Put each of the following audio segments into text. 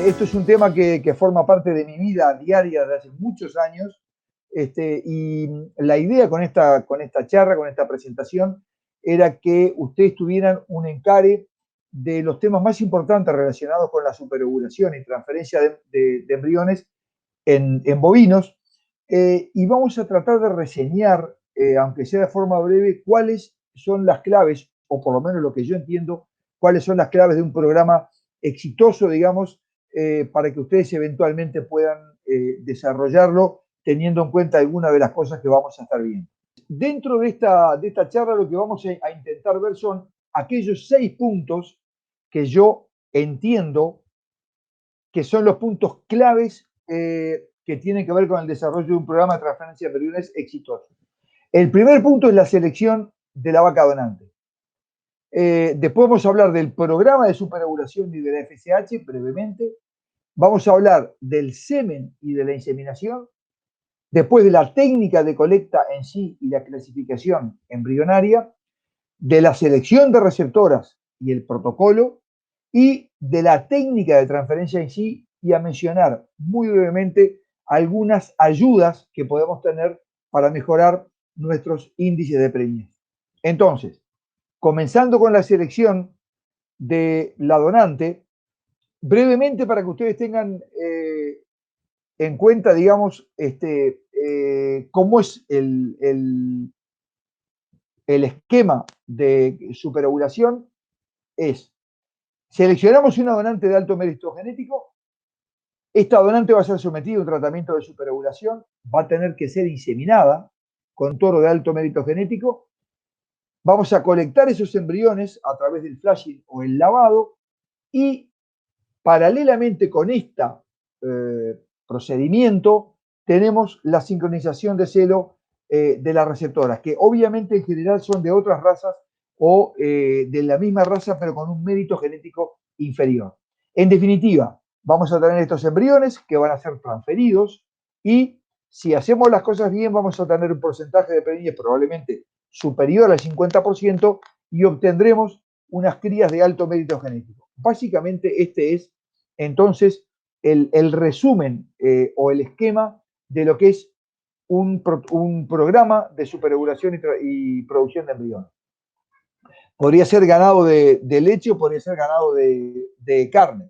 Esto es un tema que forma parte de mi vida diaria desde hace muchos años. Y la idea con esta charla, con esta presentación, era que ustedes tuvieran un encare de los temas más importantes relacionados con la superovulación y transferencia de embriones en bovinos. Y vamos a tratar de reseñar, aunque sea de forma breve, cuáles son las claves, o por lo menos lo que yo entiendo, cuáles son las claves de un programa exitoso, digamos, para que ustedes eventualmente puedan desarrollarlo teniendo en cuenta algunas de las cosas que vamos a estar viendo. Dentro de esta charla lo que vamos a intentar ver son aquellos 6 puntos que yo entiendo que son los puntos claves que tienen que ver con el desarrollo de un programa de transferencia de embriones exitoso. El primer punto es la selección de la vaca donante. Después vamos a hablar del programa de superovulación y de la FSH brevemente. Vamos a hablar del semen y de la inseminación. Después de la técnica de colecta en sí y la clasificación embrionaria, de la selección de receptoras y el protocolo, y de la técnica de transferencia en sí, y a mencionar muy brevemente algunas ayudas que podemos tener para mejorar nuestros índices de preñez. Entonces, comenzando con la selección de la donante, brevemente para que ustedes tengan en cuenta, digamos, cómo es el esquema de superovulación, es: seleccionamos una donante de alto mérito genético. Esta donante va a ser sometida a un tratamiento de superovulación, va a tener que ser inseminada con toro de alto mérito genético. Vamos a colectar esos embriones a través del flashing o el lavado, y paralelamente con este procedimiento tenemos la sincronización de celo de las receptoras, que obviamente en general son de otras razas o de la misma raza, pero con un mérito genético inferior. En definitiva, vamos a tener estos embriones que van a ser transferidos, y si hacemos las cosas bien, vamos a tener un porcentaje de preñez probablemente superior al 50%, y obtendremos unas crías de alto mérito genético. Básicamente este es entonces el resumen o el esquema de lo que es un programa de superovulación y producción de embriones. Podría ser ganado de leche o podría ser ganado de carne.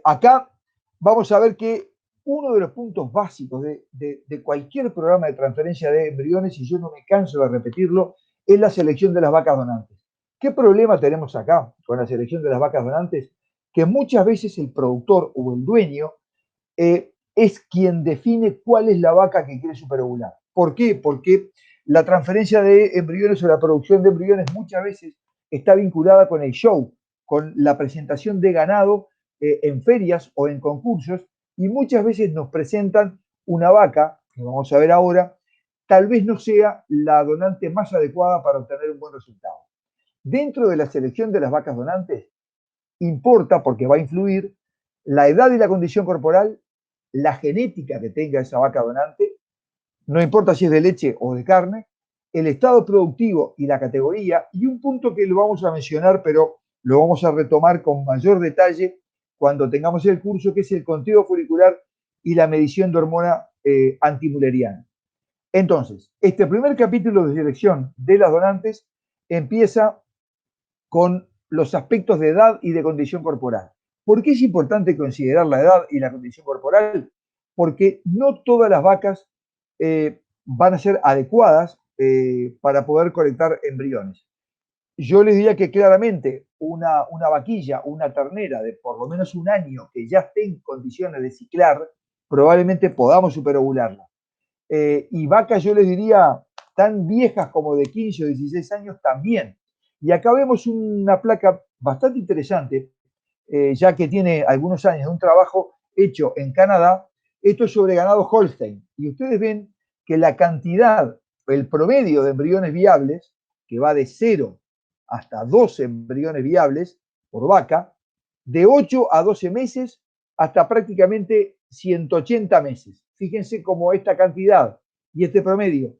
Acá vamos a ver que uno de los puntos básicos de cualquier programa de transferencia de embriones, y yo no me canso de repetirlo, es la selección de las vacas donantes. ¿Qué problema tenemos acá con la selección de las vacas donantes? Que muchas veces el productor o el dueño es quien define cuál es la vaca que quiere superovular. ¿Por qué? Porque la transferencia de embriones o la producción de embriones muchas veces está vinculada con el show, con la presentación de ganado en ferias o en concursos, y muchas veces nos presentan una vaca, que vamos a ver ahora, tal vez no sea la donante más adecuada para obtener un buen resultado. Dentro de la selección de las vacas donantes, importa, porque va a influir, la edad y la condición corporal, la genética que tenga esa vaca donante, no importa si es de leche o de carne, el estado productivo y la categoría, y un punto que lo vamos a mencionar, pero lo vamos a retomar con mayor detalle cuando tengamos el curso, que es el conteo folicular y la medición de hormona antimuleriana. Entonces, este primer capítulo de selección de las donantes empieza con los aspectos de edad y de condición corporal. ¿Por qué es importante considerar la edad y la condición corporal? Porque no todas las vacas van a ser adecuadas para poder colectar embriones. Yo les diría que claramente una vaquilla, una ternera de por lo menos un año que ya esté en condiciones de ciclar, probablemente podamos superovularla. Y vacas, yo les diría, tan viejas como de 15 o 16 años también. Y acá vemos una placa bastante interesante, ya que tiene algunos años de un trabajo hecho en Canadá. Esto es sobre ganado Holstein. Y ustedes ven que la cantidad, el promedio de embriones viables, que va de 0 hasta 12 embriones viables por vaca, de 8 a 12 meses hasta prácticamente 180 meses. Fíjense cómo esta cantidad y este promedio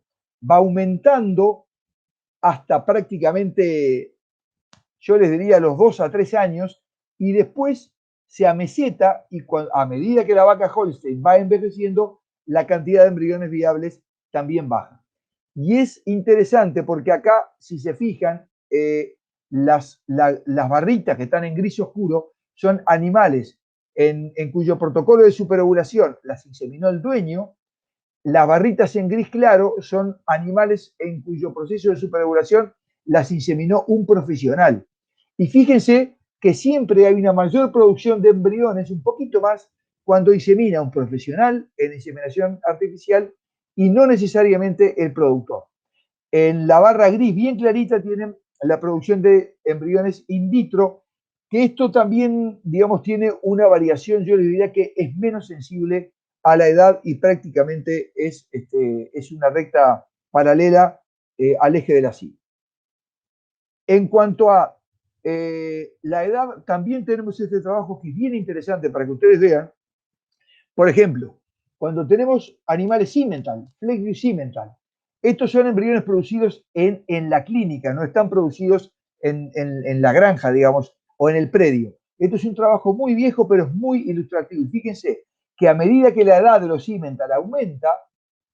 va aumentando hasta prácticamente, yo les diría, los 2 a 3 años, y después se ameseta y a medida que la vaca Holstein va envejeciendo, la cantidad de embriones viables también baja. Y es interesante porque acá, si se fijan, las barritas que están en gris oscuro son animales en cuyo protocolo de superovulación las inseminó el dueño. Las barritas en gris claro son animales en cuyo proceso de superovulación las inseminó un profesional. Y fíjense que siempre hay una mayor producción de embriones, un poquito más, cuando insemina un profesional en inseminación artificial y no necesariamente el productor. En la barra gris bien clarita tienen la producción de embriones in vitro, que esto también, digamos, tiene una variación, yo les diría que es menos sensible a la edad y prácticamente es una recta paralela al eje de la silla. En cuanto a la edad, también tenemos este trabajo que es bien interesante para que ustedes vean. Por ejemplo, cuando tenemos animales Simmental, Fleckview Simmental, estos son embriones producidos en la clínica, no están producidos en la granja, digamos, o en el predio. Esto es un trabajo muy viejo, pero es muy ilustrativo. Y fíjense que a medida que la edad de los Simmental aumenta,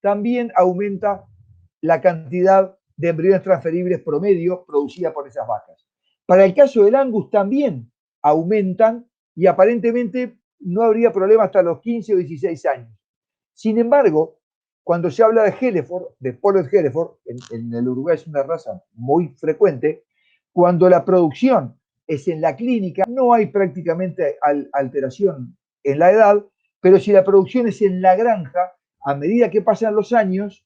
también aumenta la cantidad de embriones transferibles promedio producida por esas vacas. Para el caso del Angus también aumentan y aparentemente no habría problema hasta los 15 o 16 años. Sin embargo, cuando se habla de Hereford, de Polled Hereford, en el Uruguay es una raza muy frecuente, cuando la producción es en la clínica, no hay prácticamente alteración en la edad, pero si la producción es en la granja, a medida que pasan los años,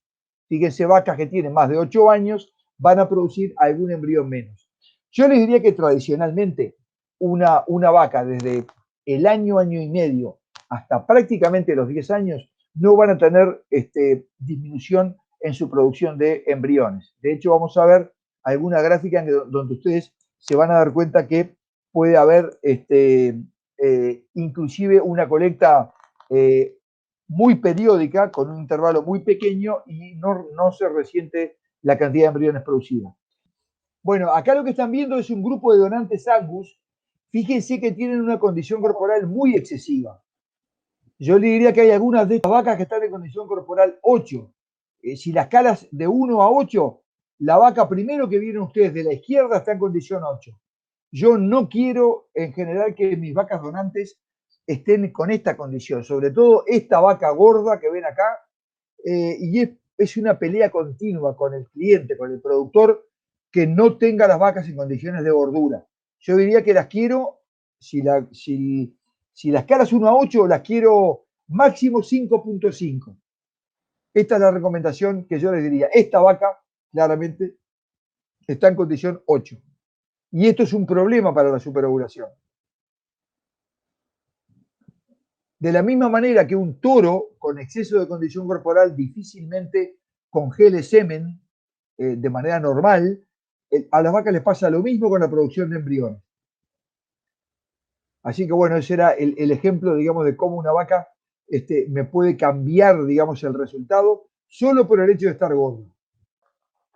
fíjense, vacas que tienen más de 8 años van a producir algún embrión menos. Yo les diría que tradicionalmente una vaca desde el año y medio hasta prácticamente los 10 años no van a tener disminución en su producción de embriones. De hecho, vamos a ver alguna gráfica donde ustedes se van a dar cuenta que puede haber inclusive una colecta muy periódica, con un intervalo muy pequeño y no se resiente la cantidad de embriones producida. Bueno, acá lo que están viendo es un grupo de donantes Angus. Fíjense que tienen una condición corporal muy excesiva. Yo le diría que hay algunas de estas vacas que están en condición corporal 8. Si las escalas de 1 a 8, la vaca primero que vieron ustedes de la izquierda está en condición 8. Yo no quiero en general que mis vacas donantes estén con esta condición, sobre todo esta vaca gorda que ven acá, y es una pelea continua con el cliente, con el productor, que no tenga las vacas en condiciones de gordura. Yo diría que las quiero, si la escala es 1 a 8, las quiero máximo 5.5. Esta es la recomendación que yo les diría. Esta vaca claramente está en condición 8. Y esto es un problema para la superovulación. De la misma manera que un toro con exceso de condición corporal difícilmente congele semen de manera normal, a las vacas les pasa lo mismo con la producción de embriones. Así que bueno, ese era el ejemplo, digamos, de cómo una vaca me puede cambiar, digamos, el resultado solo por el hecho de estar gordo.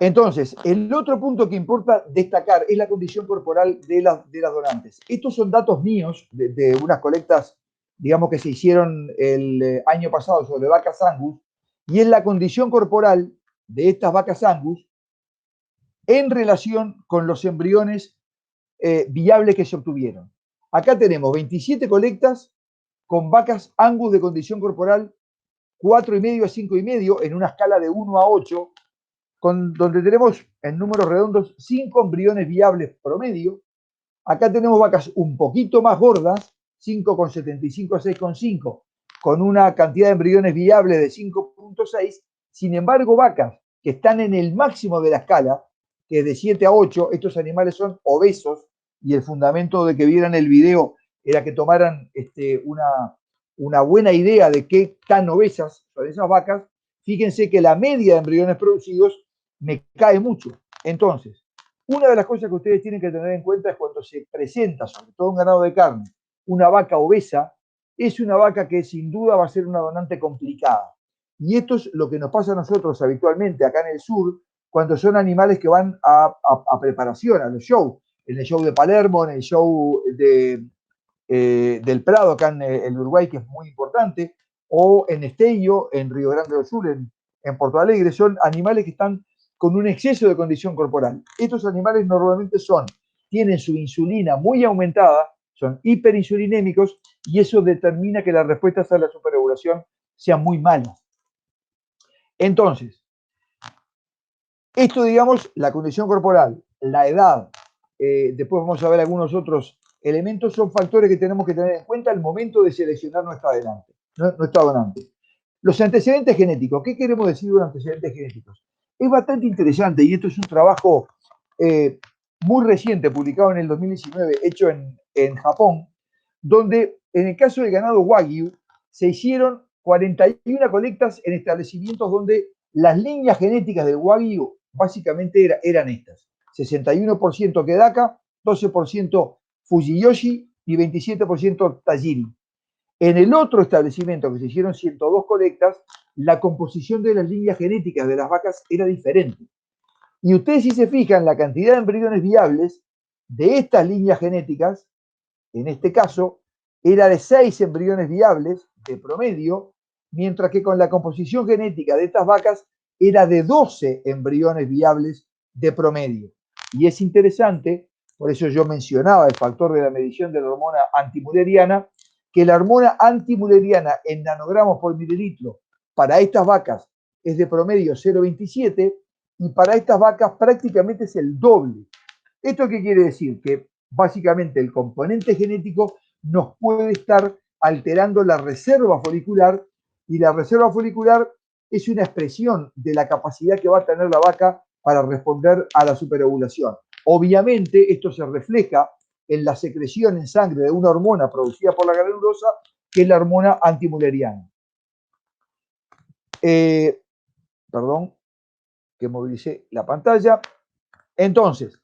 Entonces, el otro punto que importa destacar es la condición corporal de las donantes. Estos son datos míos de unas colectas, digamos, que se hicieron el año pasado sobre vacas Angus, y es la condición corporal de estas vacas Angus en relación con los embriones viables que se obtuvieron. Acá tenemos 27 colectas con vacas Angus de condición corporal 4,5 a 5,5 en una escala de 1 a 8, donde tenemos en números redondos 5 embriones viables promedio. Acá tenemos vacas un poquito más gordas, 5,75 a 6,5, con una cantidad de embriones viables de 5,6. Sin embargo, vacas que están en el máximo de la escala, que es de 7 a 8, estos animales son obesos, y el fundamento de que vieran el video era que tomaran una buena idea de qué tan obesas son esas vacas. Fíjense que la media de embriones producidos me cae mucho. Entonces, una de las cosas que ustedes tienen que tener en cuenta es cuando se presenta, sobre todo un ganado de carne, una vaca obesa, es una vaca que sin duda va a ser una donante complicada. Y esto es lo que nos pasa a nosotros habitualmente acá en el sur, cuando son animales que van a preparación, a los shows. En el show de Palermo, en el show del Prado, acá en el Uruguay, que es muy importante, o en Esteio, en Río Grande do Sul, en Porto Alegre, son animales que están con un exceso de condición corporal. Estos animales normalmente tienen su insulina muy aumentada, son hiperinsulinémicos, y eso determina que las respuestas a la superovulación sean muy malas. Entonces, esto, digamos, la condición corporal, la edad, después vamos a ver algunos otros elementos, son factores que tenemos que tener en cuenta al momento de seleccionar nuestra donante. Los antecedentes genéticos, ¿qué queremos decir de los antecedentes genéticos? Es bastante interesante y esto es un trabajo muy reciente, publicado en el 2019, hecho en Japón, donde en el caso del ganado Wagyu se hicieron 41 colectas en establecimientos donde las líneas genéticas del Wagyu básicamente eran estas: 61% Kedaka, 12% Fujiyoshi y 27% Tajiri. En el otro establecimiento, que se hicieron 102 colectas, la composición de las líneas genéticas de las vacas era diferente. Y ustedes, si se fijan, la cantidad de embriones viables de estas líneas genéticas, en este caso, era de 6 embriones viables de promedio, mientras que con la composición genética de estas vacas era de 12 embriones viables de promedio. Y es interesante, por eso yo mencionaba el factor de la medición de la hormona antimuleriana, que la hormona antimuleriana en nanogramos por mililitro para estas vacas es de promedio 0,27 y para estas vacas prácticamente es el doble. ¿Esto qué quiere decir? Que básicamente el componente genético nos puede estar alterando la reserva folicular, y la reserva folicular es una expresión de la capacidad que va a tener la vaca para responder a la superovulación. Obviamente esto se refleja en la secreción en sangre de una hormona producida por la granulosa, que es la hormona antimuleriana. Perdón, que movilicé la pantalla. Entonces,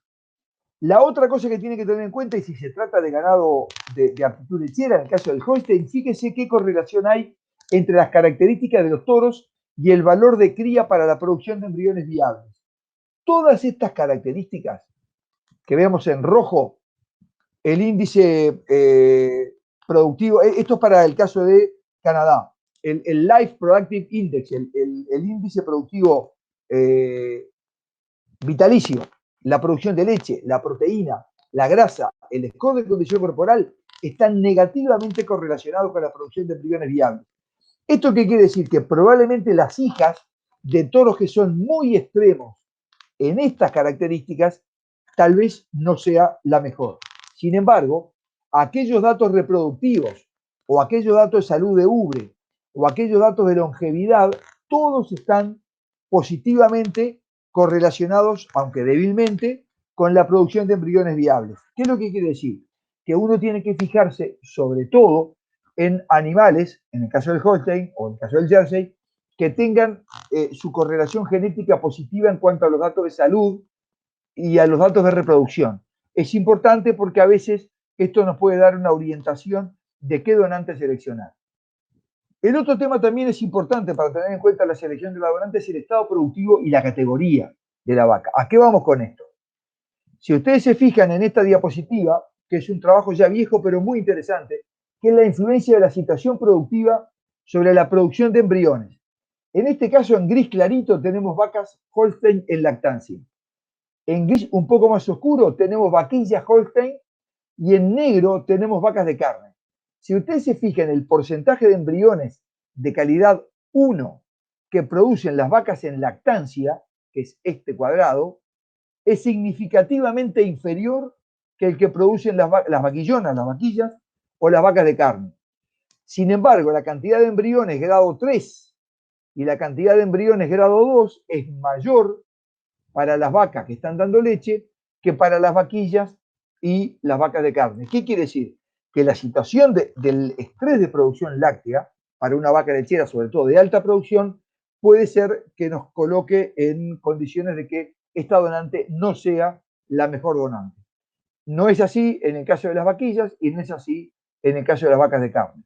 la otra cosa que tiene que tener en cuenta, y si se trata de ganado de aptitud lechera, en el caso del Holstein, fíjese qué correlación hay entre las características de los toros y el valor de cría para la producción de embriones viables. Todas estas características que vemos en rojo, el índice productivo, esto es para el caso de Canadá, el Life Productive Index, el índice productivo vitalicio, la producción de leche, la proteína, la grasa, el score de condición corporal, están negativamente correlacionados con la producción de embriones viables. ¿Esto qué quiere decir? Que probablemente las hijas de toros que son muy extremos en estas características, tal vez no sea la mejor. Sin embargo, aquellos datos reproductivos o aquellos datos de salud de ubre o aquellos datos de longevidad, todos están positivamente correlacionados, aunque débilmente, con la producción de embriones viables. ¿Qué es lo que quiere decir? Que uno tiene que fijarse sobre todo en animales, en el caso del Holstein o en el caso del Jersey, que tengan su correlación genética positiva en cuanto a los datos de salud y a los datos de reproducción. Es importante porque a veces esto nos puede dar una orientación de qué donante seleccionar. El otro tema también es importante para tener en cuenta la selección de la donante, es el estado productivo y la categoría de la vaca. ¿A qué vamos con esto? Si ustedes se fijan en esta diapositiva, que es un trabajo ya viejo pero muy interesante, que es la influencia de la situación productiva sobre la producción de embriones. En este caso, en gris clarito, tenemos vacas Holstein en lactancia. En gris un poco más oscuro tenemos vaquillas Holstein y en negro tenemos vacas de carne. Si ustedes se fijan en el porcentaje de embriones de calidad 1 que producen las vacas en lactancia, que es este cuadrado, es significativamente inferior que el que producen las vaquillonas, las vaquillas o las vacas de carne. Sin embargo, la cantidad de embriones grado 3 y la cantidad de embriones grado 2 es mayor para las vacas que están dando leche que para las vaquillas y las vacas de carne. ¿Qué quiere decir? Que la situación del estrés de producción láctea para una vaca lechera, sobre todo de alta producción, puede ser que nos coloque en condiciones de que esta donante no sea la mejor donante. No es así en el caso de las vaquillas y no es así en el caso de las vacas de carne.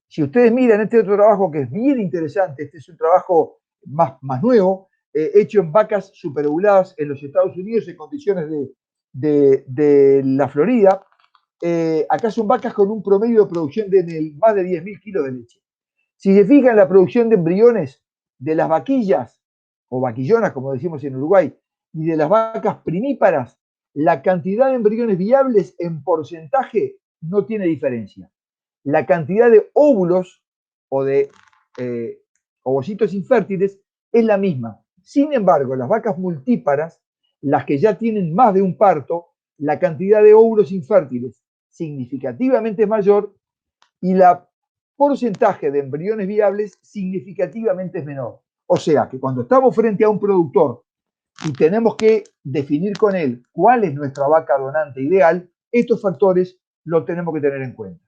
Si ustedes miran este otro trabajo que es bien interesante, este es un trabajo más nuevo, hecho en vacas superovuladas en los Estados Unidos en condiciones de la Florida, acá son vacas con un promedio de producción de más de 10.000 kilos de leche. Si se fijan, la producción de embriones de las vaquillas, o vaquillonas, como decimos en Uruguay, y de las vacas primíparas, la cantidad de embriones viables en porcentaje no tiene diferencia. La cantidad de óvulos o de ovocitos infértiles es la misma. Sin embargo, las vacas multíparas, las que ya tienen más de un parto, la cantidad de óvulos infértiles significativamente es mayor y la porcentaje de embriones viables significativamente es menor. O sea que cuando estamos frente a un productor y tenemos que definir con él cuál es nuestra vaca donante ideal, estos factores los tenemos que tener en cuenta.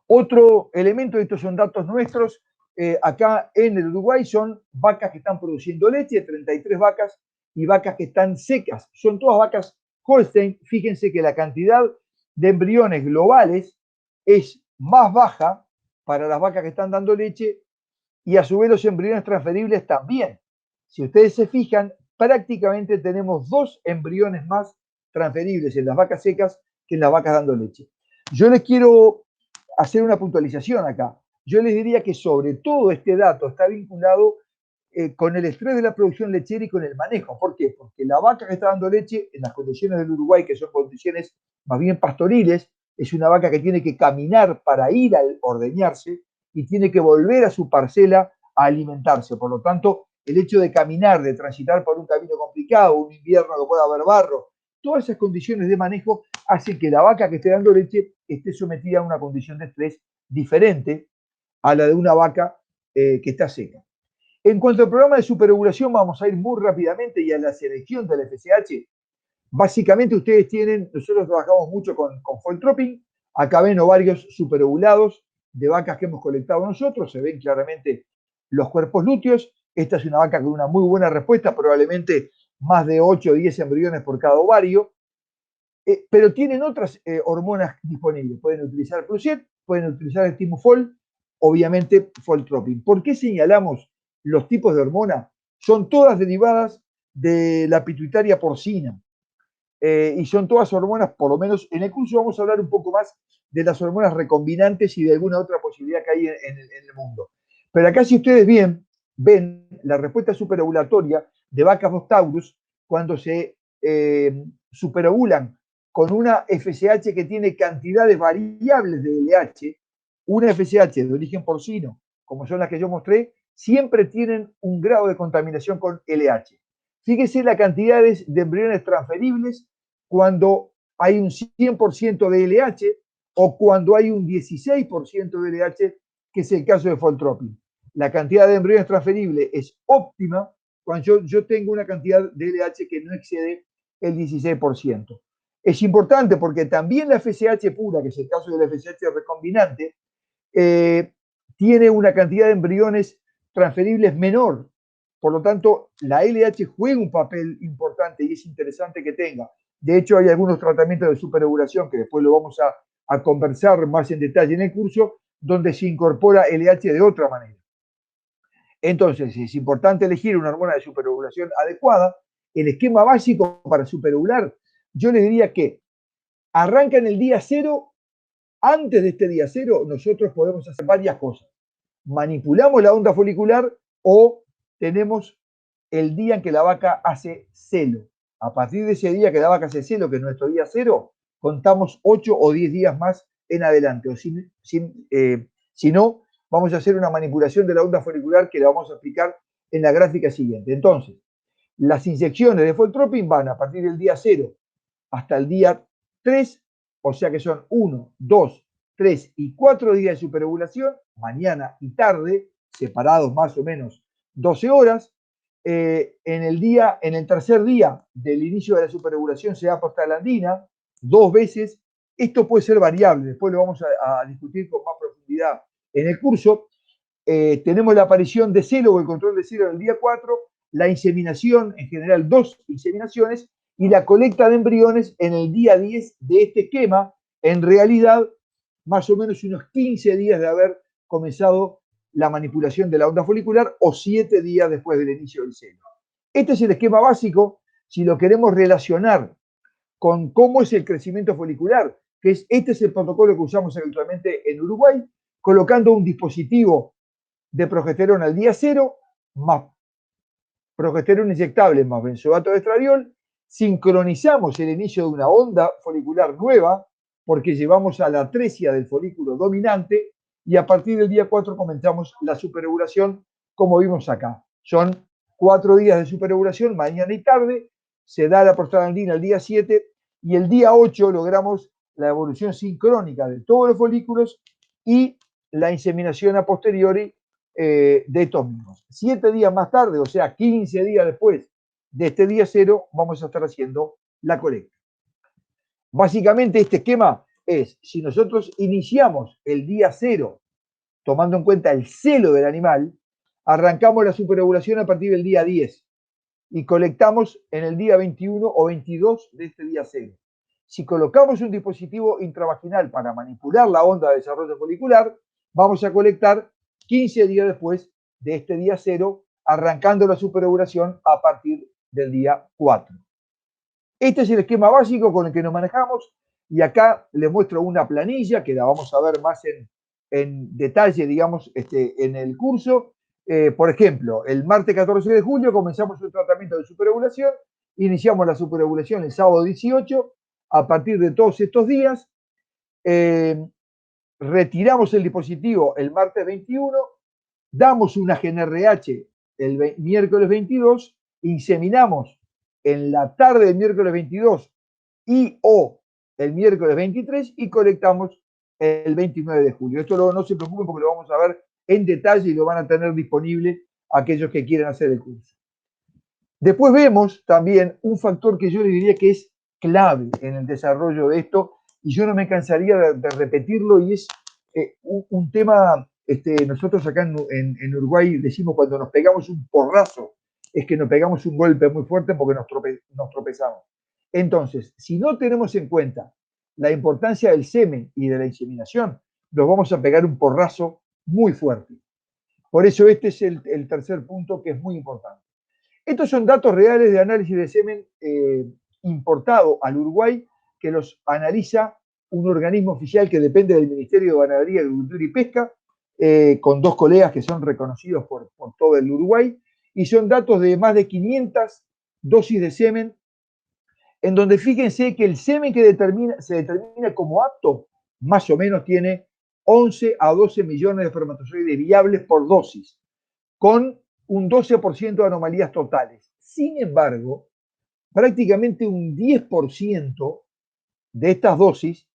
Otro elemento, estos son datos nuestros, acá en el Uruguay son vacas que están produciendo leche, 33 vacas, y vacas que están secas. Son todas vacas Holstein. Fíjense que la cantidad de embriones globales es más baja para las vacas que están dando leche y a su vez los embriones transferibles también. Si ustedes se fijan, prácticamente tenemos 2 embriones más transferibles en las vacas secas que en las vacas dando leche. Yo les quiero hacer una puntualización acá. Yo les diría que sobre todo este dato está vinculado con el estrés de la producción lechera y con el manejo. ¿Por qué? Porque la vaca que está dando leche en las condiciones del Uruguay, que son condiciones más bien pastoriles, es una vaca que tiene que caminar para ir a ordeñarse y tiene que volver a su parcela a alimentarse. Por lo tanto, el hecho de caminar, de transitar por un camino complicado, un invierno que pueda haber barro, todas esas condiciones de manejo hacen que la vaca que esté dando leche esté sometida a una condición de estrés diferente a la de una vaca que está seca. En cuanto al programa de superovulación, vamos a ir muy rápidamente y a la selección del FSH. Básicamente ustedes tienen, nosotros trabajamos mucho con Foltropin, acá ven ovarios superovulados de vacas que hemos colectado nosotros, se ven claramente los cuerpos lúteos. Esta es una vaca con una muy buena respuesta, probablemente más de 8 o 10 embriones por cada ovario, pero tienen otras hormonas disponibles. Pueden utilizar Prusiet, pueden utilizar el Timufol, obviamente Foltropin. ¿Por qué señalamos los tipos de hormona? Son todas derivadas de la pituitaria porcina. Y son todas hormonas, por lo menos en el curso vamos a hablar un poco más de las hormonas recombinantes y de alguna otra posibilidad que hay en el mundo. Pero acá, si ustedes ven la respuesta superovulatoria de vacas Bostaurus cuando se superovulan con una FSH que tiene cantidades variables de LH, una FSH de origen porcino, como son las que yo mostré, siempre tienen un grado de contaminación con LH. Fíjese la cantidad de embriones transferibles cuando hay un 100% de LH o cuando hay un 16% de LH, que es el caso de Foltropin. La cantidad de embriones transferibles es óptima cuando yo tengo una cantidad de LH que no excede el 16%. Es importante porque también la FSH pura, que es el caso de la FSH recombinante, tiene una cantidad de embriones transferibles menor. Por lo tanto, la LH juega un papel importante y es interesante que tenga. De hecho, hay algunos tratamientos de superovulación que después lo vamos a conversar más en detalle en el curso, donde se incorpora LH de otra manera. Entonces, es importante elegir una hormona de superovulación adecuada. El esquema básico para superovular, yo les diría que arranca en el día 0. Antes de este día 0, nosotros podemos hacer varias cosas. Manipulamos la onda folicular o tenemos el día en que la vaca hace celo. A partir de ese día que la vaca hace celo, que es nuestro día 0, contamos 8 o 10 días más en adelante. O si no, vamos a hacer una manipulación de la onda folicular que la vamos a explicar en la gráfica siguiente. Entonces, las inyecciones de Foltropin van a partir del día 0 hasta el día 3, o sea que son 1, 2, 3 y 4 días de superovulación, mañana y tarde, separados más o menos 12 horas. En el tercer día del inicio de la superovulación se da prostaglandina 2 veces. Esto puede ser variable, después lo vamos a discutir con más profundidad en el curso. Tenemos la aparición de celo o el control de celo en el día 4, la inseminación, en general 2 inseminaciones, y la colecta de embriones en el día 10 de este esquema, en realidad más o menos unos 15 días de haber comenzado la manipulación de la onda folicular o 7 días después del inicio del celo. Este es el esquema básico si lo queremos relacionar con cómo es el crecimiento folicular. que este es el protocolo que usamos habitualmente en Uruguay, colocando un dispositivo de progesterona al día 0, más progesterona inyectable más benzoato de estradiol, sincronizamos el inicio de una onda folicular nueva, porque llevamos a la atresia del folículo dominante, y a partir del día 4 comenzamos la superovulación, como vimos acá. Son 4 días de superovulación, mañana y tarde, se da la prostaglandina el día 7, y el día 8 logramos la evolución sincrónica de todos los folículos y la inseminación a posteriori de estos mismos. 7 días más tarde, o sea, 15 días después de este día 0, vamos a estar haciendo la colecta. Básicamente este esquema es, si nosotros iniciamos el día 0 tomando en cuenta el celo del animal, arrancamos la superovulación a partir del día 10 y colectamos en el día 21 o 22 de este día 0. Si colocamos un dispositivo intravaginal para manipular la onda de desarrollo folicular, vamos a colectar 15 días después de este día 0, arrancando la superovulación a partir del día 4. Este es el esquema básico con el que nos manejamos, y acá les muestro una planilla que la vamos a ver más en detalle, digamos, en el curso. Por ejemplo, el martes 14 de julio comenzamos un tratamiento de superovulación, iniciamos la superovulación el sábado 18, a partir de todos estos días, retiramos el dispositivo el martes 21, damos una GnRH el miércoles 22, inseminamos en la tarde del miércoles 22 y o el miércoles 23 y colectamos el 29 de julio. Esto no se preocupen porque lo vamos a ver en detalle y lo van a tener disponible aquellos que quieran hacer el curso. Después vemos también un factor que yo le diría que es clave en el desarrollo de esto, y yo no me cansaría de repetirlo, y es un tema, nosotros acá en Uruguay decimos cuando nos pegamos un porrazo, es que nos pegamos un golpe muy fuerte porque nos tropezamos. Entonces, si no tenemos en cuenta la importancia del semen y de la inseminación, nos vamos a pegar un porrazo muy fuerte. Por eso este es el tercer punto que es muy importante. Estos son datos reales de análisis de semen importado al Uruguay, que los analiza un organismo oficial que depende del Ministerio de Ganadería, Agricultura y Pesca, con 2 colegas que son reconocidos por todo el Uruguay, y son datos de más de 500 dosis de semen, en donde fíjense que el semen que se determina como apto, más o menos tiene 11 a 12 millones de espermatozoides viables por dosis, con un 12% de anomalías totales. Sin embargo, prácticamente un 10% de estas dosis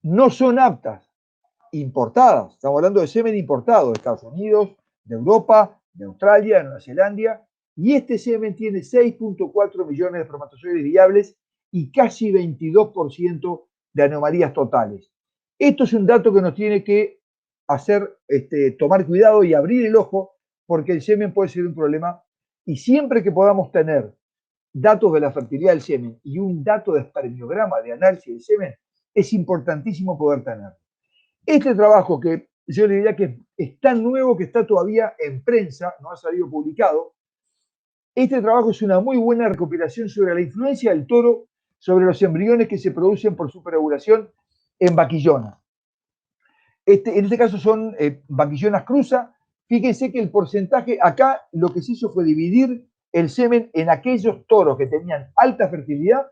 no son aptas, importadas. Estamos hablando de semen importado de Estados Unidos, de Europa, de Australia, de Nueva Zelanda, y este semen tiene 6.4 millones de espermatozoides viables y casi 22% de anomalías totales. Esto es un dato que nos tiene que hacer tomar cuidado y abrir el ojo, porque el semen puede ser un problema, y siempre que podamos tener datos de la fertilidad del semen y un dato de espermiograma de análisis del semen, es importantísimo poder tener. Este trabajo, que yo le diría que es tan nuevo que está todavía en prensa, no ha salido publicado, este trabajo es una muy buena recopilación sobre la influencia del toro sobre los embriones que se producen por superovulación en vaquillonas. En este caso son vaquillonas cruza. Fíjense que el porcentaje, acá lo que se hizo fue dividir el semen en aquellos toros que tenían alta fertilidad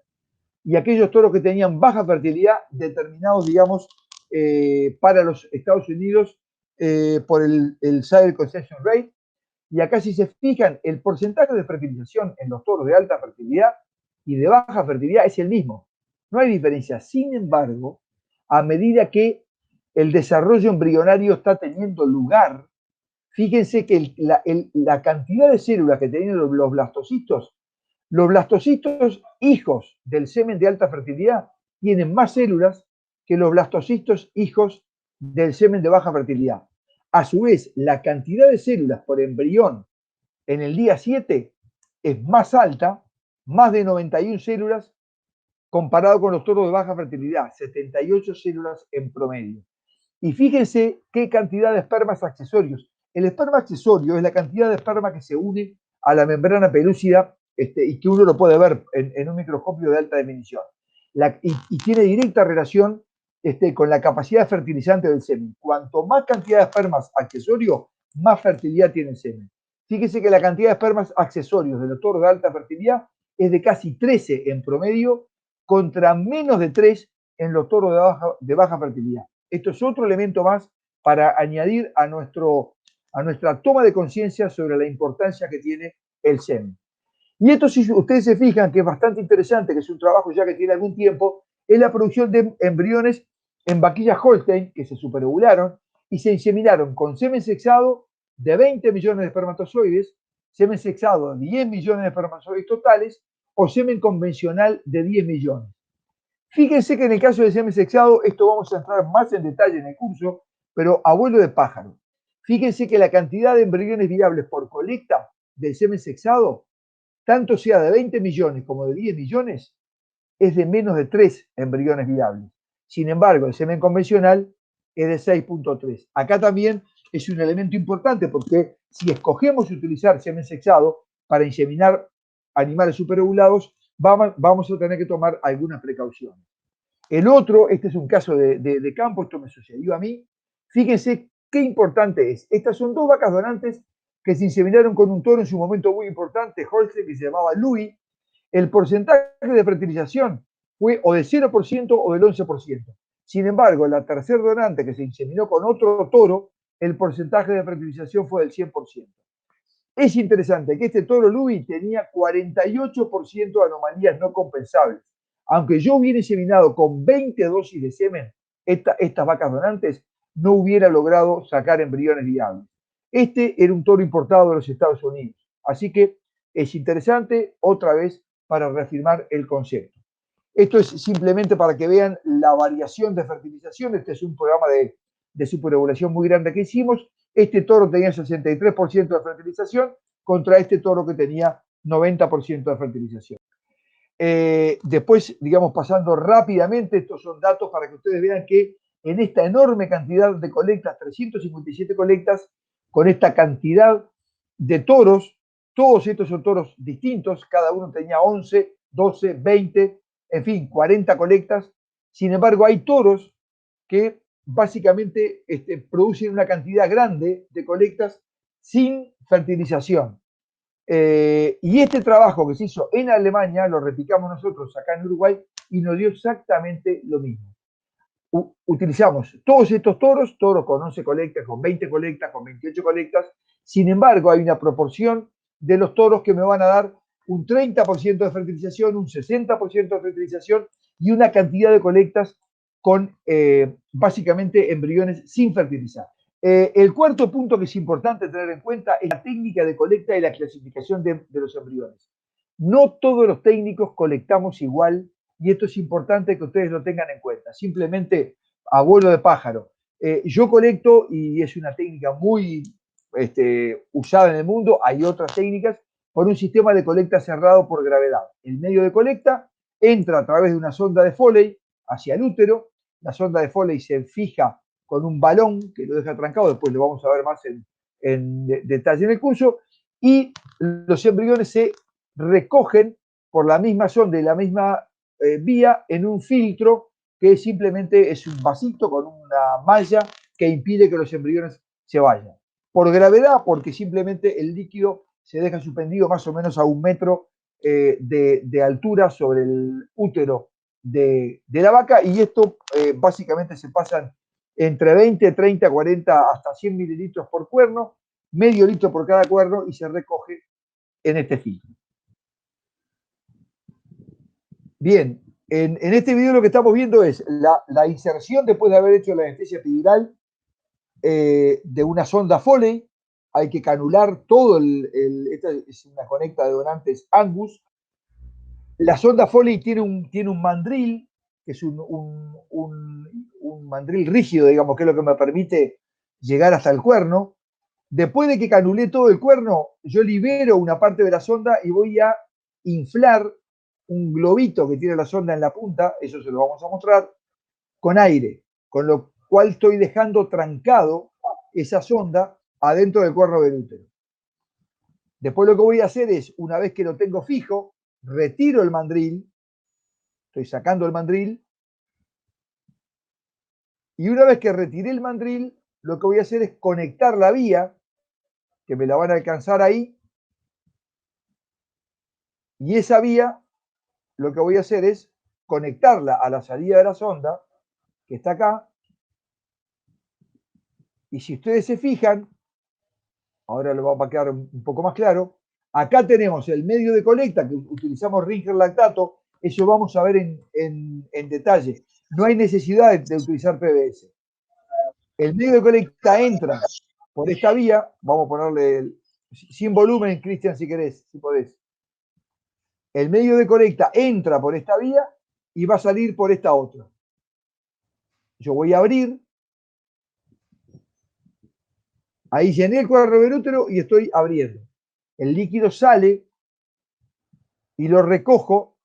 y aquellos toros que tenían baja fertilidad, determinados, digamos, para los Estados Unidos por el Sire Concession Rate. Y acá, si se fijan, el porcentaje de fertilización en los toros de alta fertilidad y de baja fertilidad es el mismo. No hay diferencia. Sin embargo, a medida que el desarrollo embrionario está teniendo lugar, fíjense que la cantidad de células que tienen los blastocitos hijos del semen de alta fertilidad tienen más células que los blastocitos hijos del semen de baja fertilidad. A su vez, la cantidad de células por embrión en el día 7 es más alta, más de 91 células, comparado con los toros de baja fertilidad, 78 células en promedio. Y fíjense qué cantidad de espermas accesorios. El esperma accesorio es la cantidad de esperma que se une a la membrana pelúcida y que uno lo puede ver en un microscopio de alta definición. Y tiene directa relación con la capacidad fertilizante del semen. Cuanto más cantidad de espermas accesorios, más fertilidad tiene el semen. Fíjese que la cantidad de espermas accesorios de los toros de alta fertilidad es de casi 13 en promedio contra menos de 3 en los toros de baja fertilidad. Esto es otro elemento más para añadir a nuestra toma de conciencia sobre la importancia que tiene el semen. Y esto, si ustedes se fijan, que es bastante interesante, que es un trabajo ya que tiene algún tiempo, es la producción de embriones en vaquillas Holstein que se superovularon y se inseminaron con semen sexado de 20 millones de espermatozoides, semen sexado de 10 millones de espermatozoides totales o semen convencional de 10 millones. Fíjense que en el caso del semen sexado, esto vamos a entrar más en detalle en el curso, pero a vuelo de pájaro. Fíjense que la cantidad de embriones viables por colecta del semen sexado, tanto sea de 20 millones como de 10 millones, es de menos de 3 embriones viables. Sin embargo, el semen convencional es de 6.3. Acá también es un elemento importante porque si escogemos utilizar semen sexado para inseminar animales superovulados, vamos a tener que tomar algunas precauciones. El otro, este es un caso de campo, esto me sucedió a mí. Fíjense qué importante es. Estas son dos vacas donantes que se inseminaron con un toro en su momento muy importante, Holstein, que se llamaba Louis. El porcentaje de fertilización fue o del 0% o del 11%. Sin embargo, la tercer donante que se inseminó con otro toro, el porcentaje de fertilización fue del 100%. Es interesante que este toro Louis tenía 48% de anomalías no compensables. Aunque yo hubiera inseminado con 20 dosis de semen, estas vacas donantes no hubiera logrado sacar embriones viables. Este era un toro importado de los Estados Unidos. Así que es interesante, otra vez, para reafirmar el concepto. Esto es simplemente para que vean la variación de fertilización. Este es un programa de superovulación muy grande que hicimos. Este toro tenía 63% de fertilización contra este toro que tenía 90% de fertilización. Después, digamos, pasando rápidamente, estos son datos para que ustedes vean que en esta enorme cantidad de colectas, 357 colectas, con esta cantidad de toros, todos estos son toros distintos, cada uno tenía 11, 12, 20, en fin, 40 colectas. Sin embargo, hay toros que básicamente producen una cantidad grande de colectas sin fertilización. Y este trabajo que se hizo en Alemania lo replicamos nosotros acá en Uruguay y nos dio exactamente lo mismo. Utilizamos todos estos toros con 11 colectas, con 20 colectas, con 28 colectas. Sin embargo, hay una proporción de los toros que me van a dar un 30% de fertilización, un 60% de fertilización y una cantidad de colectas con básicamente embriones sin fertilizar. El cuarto punto que es importante tener en cuenta es la técnica de colecta y la clasificación de los embriones. No todos los técnicos colectamos igual y esto es importante que ustedes lo tengan en cuenta. Simplemente a vuelo de pájaro. Yo colecto y es una técnica muy usada en el mundo. Hay otras técnicas por un sistema de colecta cerrado por gravedad. El medio de colecta entra a través de una sonda de Foley hacia el útero. La sonda de Foley se fija con un balón que lo deja trancado. Después lo vamos a ver más en detalle en el curso. Y los embriones se recogen por la misma sonda y la misma vía en un filtro que simplemente es un vasito con una malla que impide que los embriones se vayan. Por gravedad, porque simplemente el líquido se deja suspendido más o menos a 1 metro de altura sobre el útero de la vaca y esto básicamente se pasan entre 20, 30, 40 hasta 100 mililitros por cuerno, medio litro por cada cuerno y se recoge en este filtro. Bien, en este video lo que estamos viendo es la inserción después de haber hecho la anestesia epidural de una sonda Foley. Hay que canular todo esta es una conecta de donantes Angus. La sonda Foley tiene un mandril, que es un mandril rígido, digamos, que es lo que me permite llegar hasta el cuerno. Después de que canulé todo el cuerno, yo libero una parte de la sonda y voy a inflar un globito que tiene la sonda en la punta, eso se lo vamos a mostrar, con aire, con lo cual estoy dejando trancado esa sonda adentro del cuerno del útero. Después lo que voy a hacer es, una vez que lo tengo fijo, retiro el mandril, estoy sacando el mandril, Y una vez que retiré el mandril, lo que voy a hacer es conectar la vía, que me la van a alcanzar ahí, y esa vía lo que voy a hacer es conectarla a la salida de la sonda, que está acá, y si ustedes se fijan, ahora lo va a quedar un poco más claro, acá tenemos el medio de colecta, que utilizamos Ringer lactato, eso vamos a ver en detalle. No hay necesidad de utilizar PBS. El medio de colecta entra por esta vía, vamos a ponerle sin volumen, Cristian, si querés, si podés. El medio de colecta entra por esta vía y va a salir por esta otra. Yo voy a abrir, ahí llené el cuadro del útero y estoy abriendo. El líquido sale y lo recojo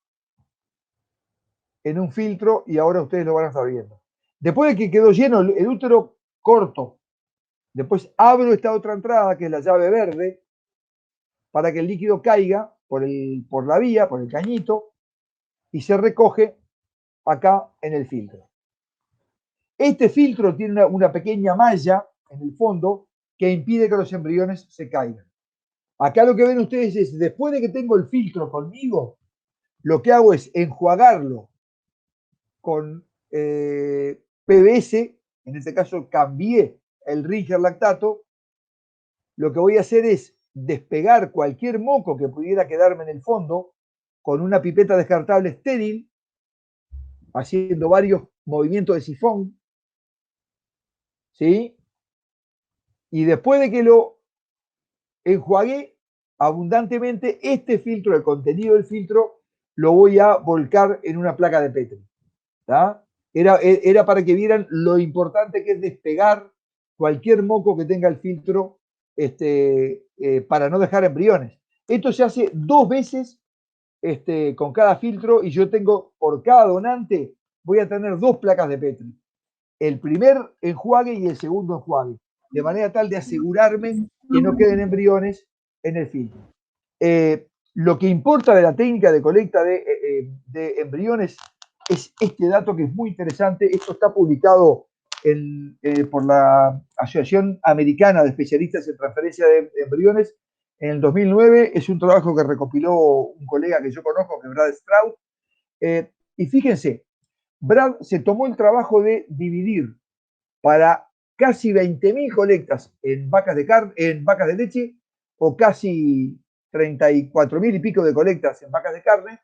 en un filtro y ahora ustedes lo van a estar viendo. Después de que quedó lleno el útero, corto. Después abro esta otra entrada, que es la llave verde, para que el líquido caiga por la vía, por el cañito, y se recoge acá en el filtro. Este filtro tiene una pequeña malla en el fondo que impide que los embriones se caigan. Acá lo que ven ustedes es, después de que tengo el filtro conmigo, lo que hago es enjuagarlo con PBS, en este caso cambié el Ringer lactato, lo que voy a hacer es despegar cualquier moco que pudiera quedarme en el fondo con una pipeta descartable estéril, haciendo varios movimientos de sifón, ¿sí? Y después de que lo enjuagué abundantemente, este filtro, el contenido del filtro, lo voy a volcar en una placa de Petri. ¿Tá? Era para que vieran lo importante que es despegar cualquier moco que tenga el filtro para no dejar embriones. Esto se hace 2 veces con cada filtro y yo tengo, por cada donante, voy a tener 2 placas de Petri. El primer enjuague y el segundo enjuague, de manera tal de asegurarme que no queden embriones en el filtro. Lo que importa de la técnica de colecta de embriones es este dato que es muy interesante. Esto está publicado por la Asociación Americana de Especialistas en Transferencia de Embriones en el 2009. Es un trabajo que recopiló un colega que yo conozco, que es Brad Stroud. Y fíjense, Brad se tomó el trabajo de dividir para casi 20.000 colectas en vacas de leche, o casi 34.000 y pico de colectas en vacas de carne,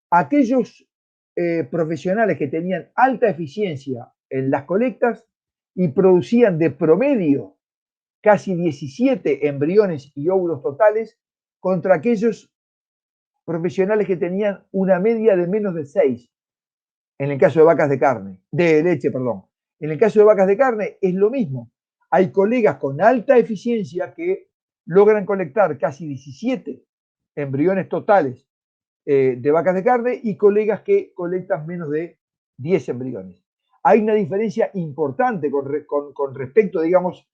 aquellos profesionales que tenían alta eficiencia en las colectas y producían de promedio casi 17 embriones y óvulos totales, contra aquellos profesionales que tenían una media de menos de 6, en el caso de vacas de leche, perdón. En el caso de vacas de carne es lo mismo. Hay colegas con alta eficiencia que logran colectar casi 17 embriones totales de vacas de carne y colegas que colectan menos de 10 embriones. Hay una diferencia importante con respecto, digamos,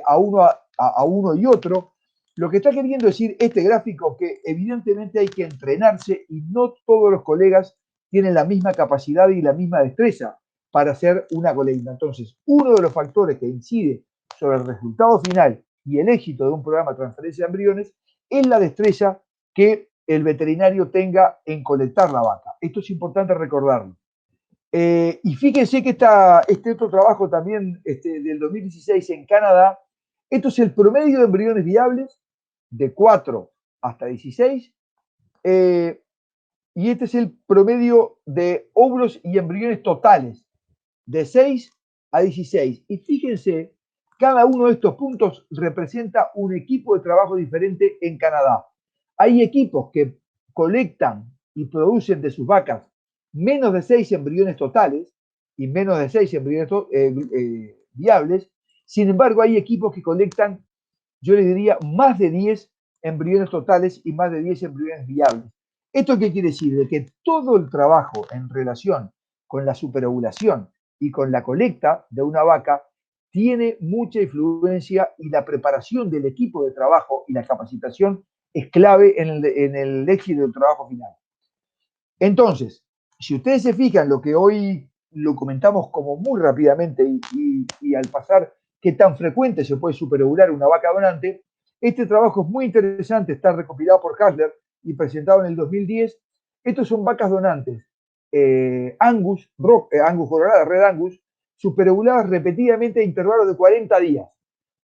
a uno y otro. Lo que está queriendo decir este gráfico, que evidentemente hay que entrenarse y no todos los colegas tienen la misma capacidad y la misma destreza para hacer una colecta. Entonces, uno de los factores que incide sobre el resultado final y el éxito de un programa de transferencia de embriones es la destreza que el veterinario tenga en colectar la vaca. Esto es importante recordarlo. Y fíjense que este otro trabajo también del 2016 en Canadá, esto es el promedio de embriones viables de 4 hasta 16, y este es el promedio de óvulos y embriones totales de 6 a 16. Y fíjense, cada uno de estos puntos representa un equipo de trabajo diferente en Canadá. Hay equipos que colectan y producen de sus vacas menos de 6 embriones totales y menos de 6 embriones viables. Sin embargo, hay equipos que colectan, yo les diría, más de 10 embriones totales y más de 10 embriones viables. ¿Esto qué quiere decir? De que todo el trabajo en relación con la superovulación y con la colecta de una vaca tiene mucha influencia, y la preparación del equipo de trabajo y la capacitación es clave en el éxito del trabajo final. Entonces, si ustedes se fijan, lo que hoy lo comentamos como muy rápidamente y al pasar qué tan frecuente se puede superovular una vaca donante. Este trabajo es muy interesante, está recopilado por Hasler y presentado en el 2010. Estos son vacas donantes, Angus colorada, Red Angus, superovuladas repetidamente a intervalos de 40 días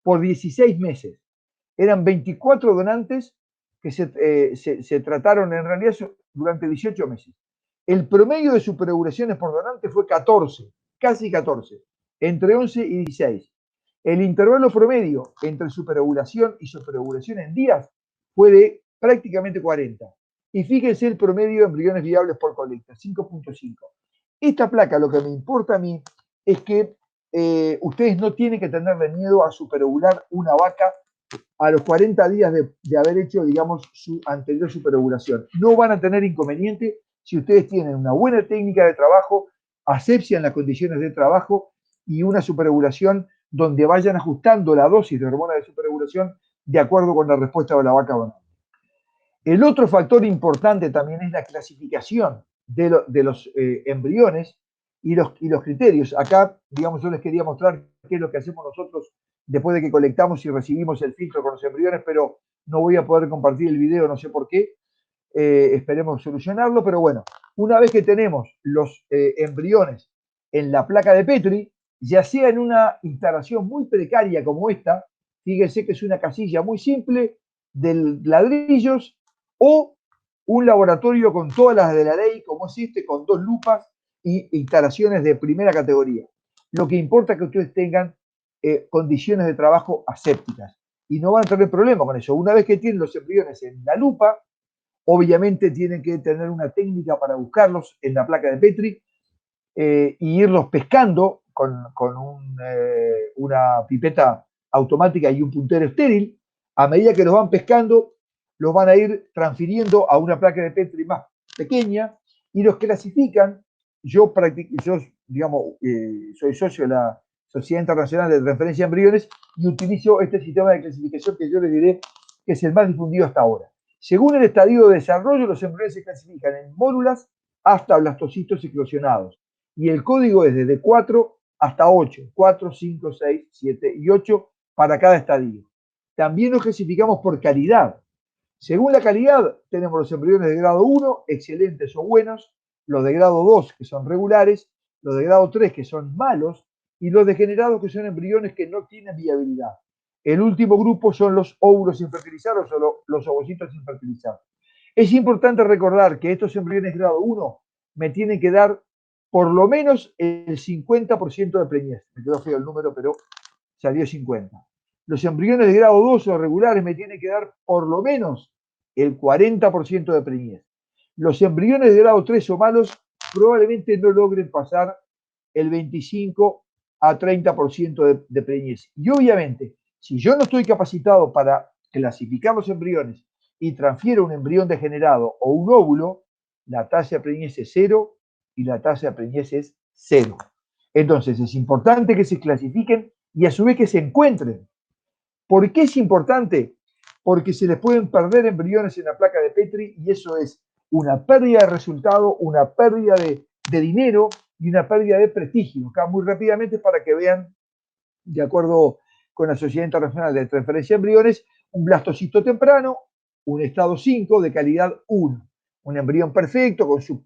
por 16 meses. Eran 24 donantes que se trataron en realidad durante 18 meses. El promedio de superovulaciones por donante fue 14, casi 14, entre 11 y 16. El intervalo promedio entre superovulación y superovulación en días fue de prácticamente 40. Y fíjense el promedio de embriones viables por colecta, 5.5. Esta placa, lo que me importa a mí, es que ustedes no tienen que tenerle miedo a superovular una vaca a los 40 días de haber hecho, digamos, su anterior superovulación. No van a tener inconveniente si ustedes tienen una buena técnica de trabajo, asepsia en las condiciones de trabajo y una superovulación donde vayan ajustando la dosis de hormona de superovulación de acuerdo con la respuesta de la vaca donante. El otro factor importante también es la clasificación de los embriones y los criterios. Acá, digamos, yo les quería mostrar qué es lo que hacemos nosotros después de que colectamos y recibimos el filtro con los embriones, pero no voy a poder compartir el video, no sé por qué. Esperemos solucionarlo, pero bueno, una vez que tenemos los embriones en la placa de Petri, ya sea en una instalación muy precaria como esta, fíjense que es una casilla muy simple de ladrillos, o un laboratorio con todas las de la ley, como es este, con 2 lupas y instalaciones de primera categoría. Lo que importa es que ustedes tengan condiciones de trabajo asépticas y no van a tener problema con eso. Una vez que tienen los embriones en la lupa, obviamente tienen que tener una técnica para buscarlos en la placa de Petri y irlos pescando con una pipeta automática y un puntero estéril. A medida que los van pescando, los van a ir transfiriendo a una placa de Petri más pequeña y los clasifican. Yo digamos, soy socio de la Sociedad Internacional de Transferencia de Embriones y utilizo este sistema de clasificación que yo les diré que es el más difundido hasta ahora. Según el estadio de desarrollo, los embriones se clasifican en mórulas hasta blastocitos eclosionados. Y el código es desde 4 hasta 8, 4, 5, 6, 7 y 8 para cada estadio. También nos clasificamos por calidad. Según la calidad, tenemos los embriones de grado 1, excelentes o buenos, los de grado 2, que son regulares, los de grado 3, que son malos, y los degenerados, que son embriones que no tienen viabilidad. El último grupo son los óvulos sin fertilizar o los ovocitos sin fertilizar. Es importante recordar que estos embriones grado 1 me tienen que dar por lo menos el 50% de preñez. Me quedó feo el número, pero salió 50. Los embriones de grado 2 o regulares me tienen que dar por lo menos el 40% de preñez. Los embriones de grado 3 o malos probablemente no logren pasar el 25 a 30% de preñez. Y obviamente, si yo no estoy capacitado para clasificar los embriones y transfiero un embrión degenerado o un óvulo, la tasa de preñez es 0 y la tasa de preñez es 0. Entonces, es importante que se clasifiquen y a su vez que se encuentren. ¿Por qué es importante? Porque se les pueden perder embriones en la placa de Petri y eso es una pérdida de resultado, una pérdida de dinero y una pérdida de prestigio. Acá muy rápidamente para que vean, de acuerdo con la Sociedad Internacional de Transferencia de Embriones, un blastocisto temprano, un estado 5 de calidad 1. Un embrión perfecto con su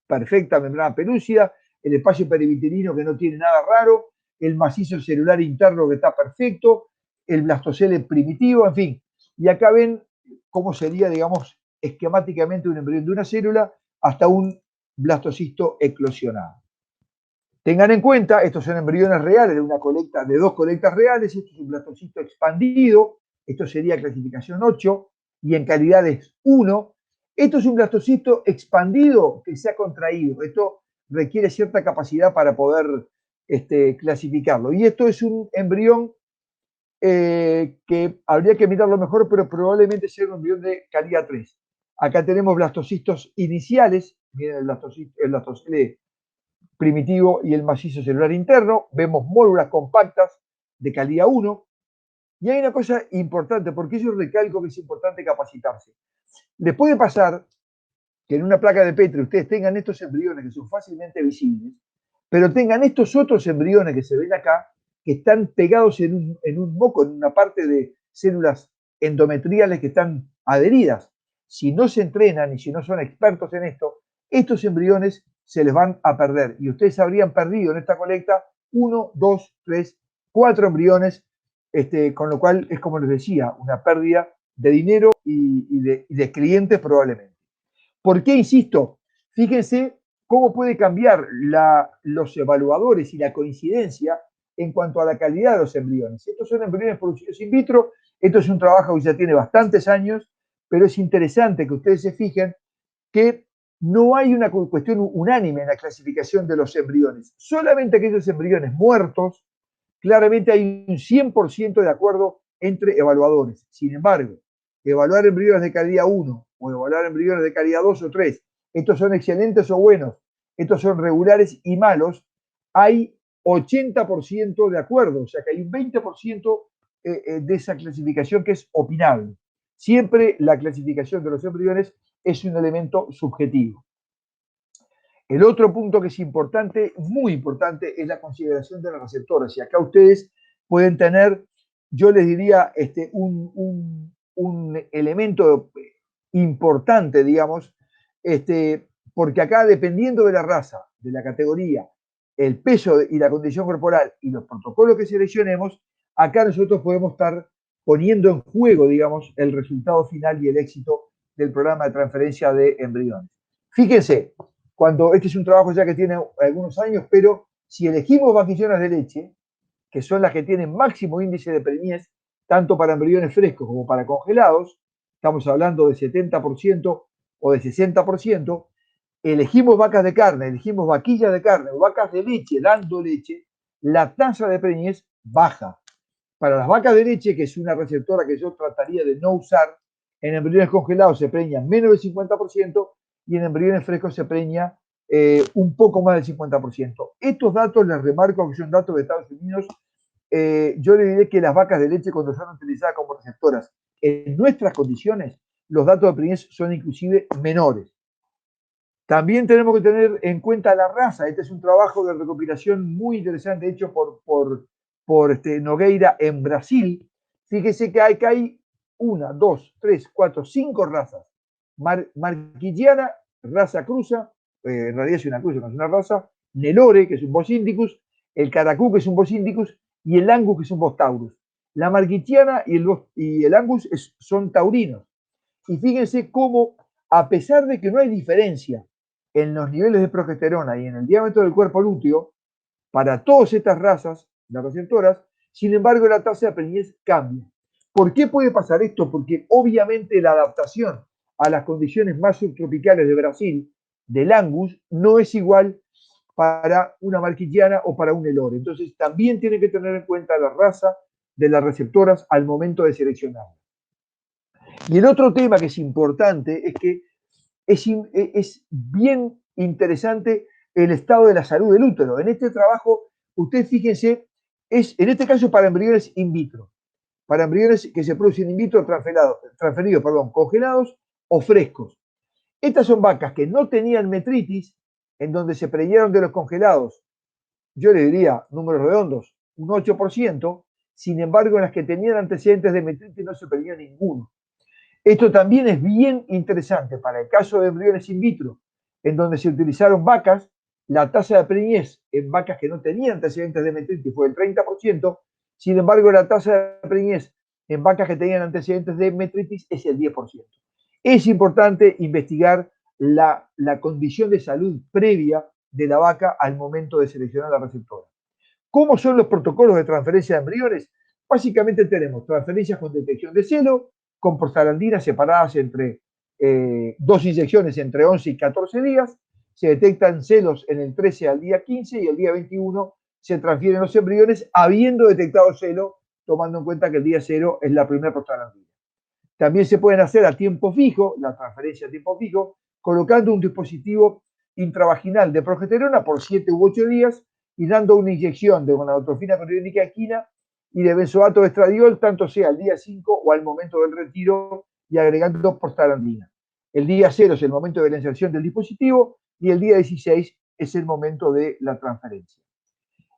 perfecta membrana pelúcida, el espacio periviterino que no tiene nada raro, el macizo celular interno que está perfecto, el blastocele primitivo, en fin. Y acá ven cómo sería, digamos, esquemáticamente un embrión de una célula hasta un blastocisto eclosionado. Tengan en cuenta, estos son embriones reales de una colecta, de 2 colectas reales, esto es un blastocisto expandido, esto sería clasificación 8, y en calidad es 1. Esto es un blastocisto expandido que se ha contraído. Esto requiere cierta capacidad para poder clasificarlo. Y esto es un embrión que habría que mirarlo mejor, pero probablemente sea un embrión de calidad 3. Acá tenemos blastocistos iniciales, miren el blastocele primitivo y el macizo celular interno, vemos mólulas compactas de calidad 1, y hay una cosa importante, porque yo recalco que es importante capacitarse. Les puede pasar que en una placa de Petri ustedes tengan estos embriones que son fácilmente visibles, pero tengan estos otros embriones que se ven acá, que están pegados en un moco, en una parte de células endometriales que están adheridas. Si no se entrenan y si no son expertos en esto, estos embriones se les van a perder. Y ustedes habrían perdido en esta colecta 1, 2, 3, 4 embriones, con lo cual es como les decía, una pérdida de dinero y de clientes probablemente. ¿Por qué insisto? Fíjense cómo puede cambiar los evaluadores y la coincidencia en cuanto a la calidad de los embriones. Estos son embriones producidos in vitro, esto es un trabajo que ya tiene bastantes años, pero es interesante que ustedes se fijen que no hay una cuestión unánime en la clasificación de los embriones. Solamente aquellos embriones muertos, claramente hay un 100% de acuerdo entre evaluadores. Sin embargo, evaluar embriones de calidad 1 o evaluar embriones de calidad 2 o 3, estos son excelentes o buenos, estos son regulares y malos, hay 80% de acuerdo, o sea que hay un 20% de esa clasificación que es opinable. Siempre la clasificación de los embriones es un elemento subjetivo. El otro punto que es importante, muy importante, es la consideración de las receptoras. Y acá ustedes pueden tener, yo les diría, un elemento importante, digamos, porque acá, dependiendo de la raza, de la categoría, el peso y la condición corporal y los protocolos que seleccionemos, acá nosotros podemos estar poniendo en juego, digamos, el resultado final y el éxito del programa de transferencia de embriones. Fíjense, cuando este es un trabajo ya que tiene algunos años, pero si elegimos vaquillonas de leche, que son las que tienen máximo índice de preñez, tanto para embriones frescos como para congelados, estamos hablando de 70% o de 60%, elegimos vacas de carne, elegimos vaquillas de carne o vacas de leche dando leche, la tasa de preñez baja. Para las vacas de leche, que es una receptora que yo trataría de no usar, en embriones congelados se preña menos del 50% y en embriones frescos se preña un poco más del 50%. Estos datos les remarco que son datos de Estados Unidos. Yo le diré que las vacas de leche, cuando son utilizadas como receptoras en nuestras condiciones, los datos de preñez son inclusive menores. También tenemos que tener en cuenta la raza. Este es un trabajo de recopilación muy interesante hecho por Nogueira en Brasil. Fíjese que hay 1, 2, 3, 4, 5 razas. Marquillana, raza cruza, en realidad es una cruza, no es una raza. Nelore, que es un Bos indicus. El Caracú, que es un Bos indicus. Y el Angus, que es un Bos taurus. La Marquichiana y el Angus son taurinos. Y fíjense cómo, a pesar de que no hay diferencia en los niveles de progesterona y en el diámetro del cuerpo lúteo, para todas estas razas, las receptoras, sin embargo la tasa de preñez cambia. ¿Por qué puede pasar esto? Porque obviamente la adaptación a las condiciones más subtropicales de Brasil, del Angus, no es igual para una marquillana o para un Nelore. Entonces también tiene que tener en cuenta la raza de las receptoras al momento de seleccionar. Y el otro tema que es importante es que es bien interesante el estado de la salud del útero. En este trabajo, ustedes fíjense, en este caso para embriones in vitro, para embriones que se producen in vitro transferidos, congelados o frescos. Estas son vacas que no tenían metritis, en donde se preñaron de los congelados, yo le diría números redondos, un 8%, sin embargo en las que tenían antecedentes de metritis no se preñó ninguno. Esto también es bien interesante para el caso de embriones in vitro, en donde se utilizaron vacas, la tasa de preñez en vacas que no tenían antecedentes de metritis fue del 30%, sin embargo la tasa de preñez en vacas que tenían antecedentes de metritis es el 10%. Es importante investigar la condición de salud previa de la vaca al momento de seleccionar la receptora. ¿Cómo son los protocolos de transferencia de embriones? Básicamente tenemos transferencias con detección de celo, con prostaglandinas separadas entre 2 inyecciones entre 11 y 14 días, se detectan celos en el 13 al día 15 y el día 21 se transfieren los embriones habiendo detectado celo, tomando en cuenta que el día 0 es la primera prostaglandina. También se pueden hacer a tiempo fijo, la transferencia a tiempo fijo, colocando un dispositivo intravaginal de progesterona por 7 u 8 días y dando una inyección de gonadotrofina periódica equina y de benzoato de estradiol, tanto sea al día 5 o al momento del retiro, y agregando prostaglandina. El día 0 es el momento de la inserción del dispositivo y el día 16 es el momento de la transferencia.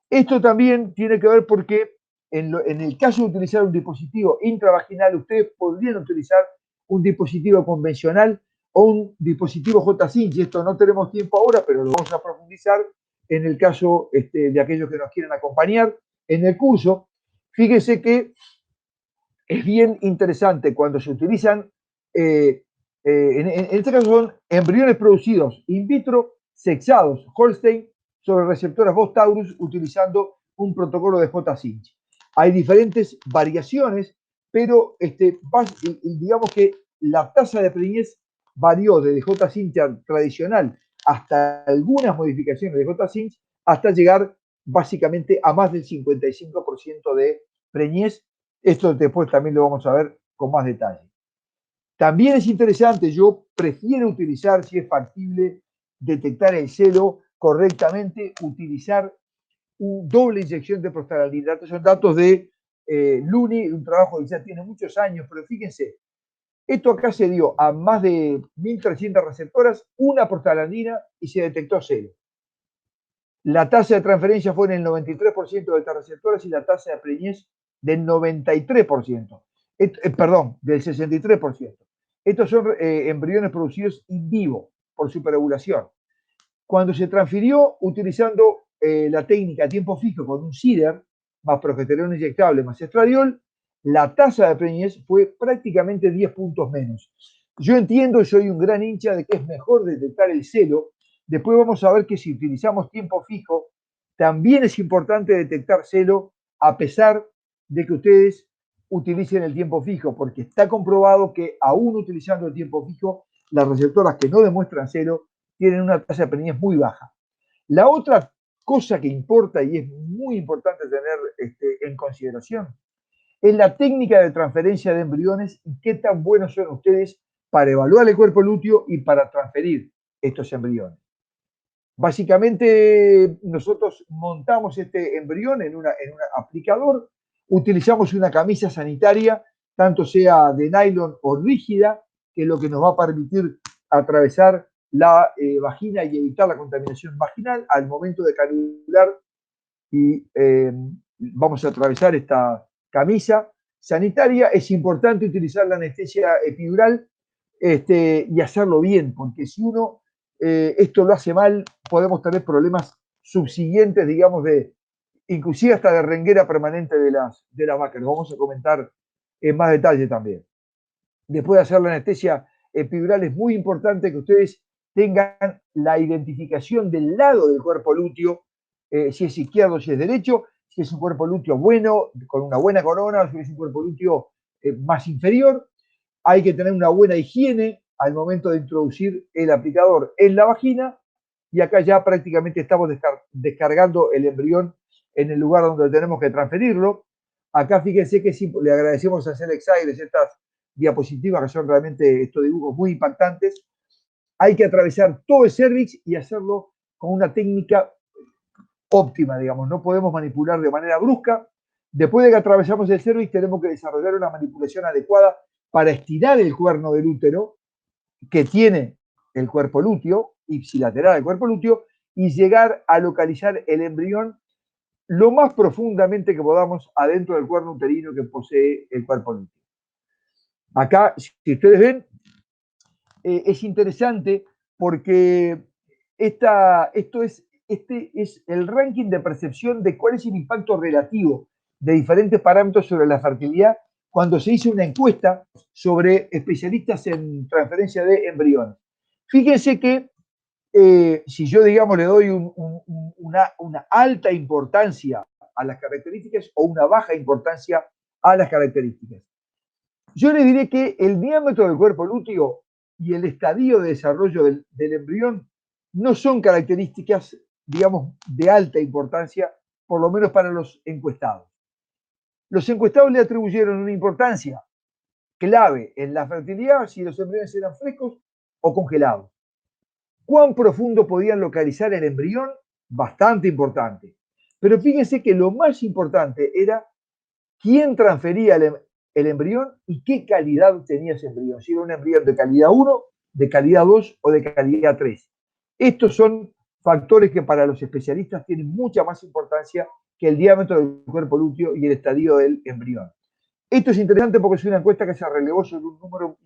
Esto también tiene que ver porque en el caso de utilizar un dispositivo intravaginal, ustedes podrían utilizar un dispositivo convencional o un dispositivo J-Cinch. Esto no tenemos tiempo ahora, pero lo vamos a profundizar en el caso de aquellos que nos quieren acompañar en el curso. Fíjense que es bien interesante cuando se utilizan, en este caso son embriones producidos in vitro, sexados, Holstein, sobre receptoras Bos-Taurus utilizando un protocolo de J-Cinch. Hay diferentes variaciones, pero digamos que la tasa de preñez varió desde J-Cinch tradicional hasta algunas modificaciones de J-Cinch hasta llegar básicamente a más del 55% de preñez. Esto después también lo vamos a ver con más detalle. También es interesante, yo prefiero utilizar, si es factible, detectar el celo correctamente, utilizar una doble inyección de prostaglandina. Estos son datos de Luni, un trabajo que ya tiene muchos años, pero fíjense, esto acá se dio a más de 1.300 receptoras, una prostaglandina y se detectó celo. La tasa de transferencia fue en el 93% de estas receptoras y la tasa de preñez del 93%. Perdón, del 63%. Estos son embriones producidos in vivo por superovulación. Cuando se transfirió utilizando la técnica a tiempo fijo con un CIDER, más progesterona inyectable, más estradiol, la tasa de preñez fue prácticamente 10 puntos menos. Yo entiendo, soy un gran hincha de que es mejor detectar el celo. Después vamos a ver que si utilizamos tiempo fijo, también es importante detectar celo a pesar de que ustedes utilicen el tiempo fijo, porque está comprobado que aún utilizando el tiempo fijo, las receptoras que no demuestran celo tienen una tasa de preñez muy baja. La otra cosa que importa y es muy importante tener en consideración es la técnica de transferencia de embriones y qué tan buenos son ustedes para evaluar el cuerpo lúteo y para transferir estos embriones. Básicamente, nosotros montamos este embrión en un aplicador, utilizamos una camisa sanitaria, tanto sea de nylon o rígida, que es lo que nos va a permitir atravesar la vagina y evitar la contaminación vaginal al momento de canular. Y vamos a atravesar esta camisa sanitaria. Es importante utilizar la anestesia epidural y hacerlo bien, porque si uno esto lo hace mal, podemos tener problemas subsiguientes, digamos, inclusive hasta de renguera permanente de las vacas. Lo vamos a comentar en más detalle también. Después de hacer la anestesia epidural, es muy importante que ustedes tengan la identificación del lado del cuerpo lúteo, si es izquierdo, si es derecho, si es un cuerpo lúteo bueno, con una buena corona, o si es un cuerpo lúteo más inferior. Hay que tener una buena higiene al momento de introducir el aplicador en la vagina, y acá ya prácticamente estamos descargando el embrión en el lugar donde tenemos que transferirlo. Acá fíjense que le agradecemos a Celex Aires estas diapositivas, que son realmente estos dibujos muy impactantes. Hay que atravesar todo el cervix y hacerlo con una técnica óptima, digamos. No podemos manipular de manera brusca. Después de que atravesamos el cervix, tenemos que desarrollar una manipulación adecuada para estirar el cuerno del útero que tiene el cuerpo lúteo, ipsilateral del cuerpo lúteo, y llegar a localizar el embrión lo más profundamente que podamos adentro del cuerno uterino que posee el cuerpo lúteo. Acá, si ustedes ven, es interesante porque este es el ranking de percepción de cuál es el impacto relativo de diferentes parámetros sobre la fertilidad cuando se hizo una encuesta sobre especialistas en transferencia de embriones. Fíjense que si yo, digamos, le doy una alta importancia a las características o una baja importancia a las características, yo le diré que el diámetro del cuerpo lúteo y el estadio de desarrollo del embrión no son características, digamos, de alta importancia, por lo menos para los encuestados. Los encuestados le atribuyeron una importancia clave en la fertilidad si los embriones eran frescos o congelados. ¿Cuán profundo podían localizar el embrión? Bastante importante. Pero fíjense que lo más importante era quién transfería el embrión y qué calidad tenía ese embrión. Si era un embrión de calidad 1, de calidad 2 o de calidad 3. Estos son factores que para los especialistas tienen mucha más importancia que el diámetro del cuerpo lúteo y el estadio del embrión. Esto es interesante porque es una encuesta que se relevó sobre un número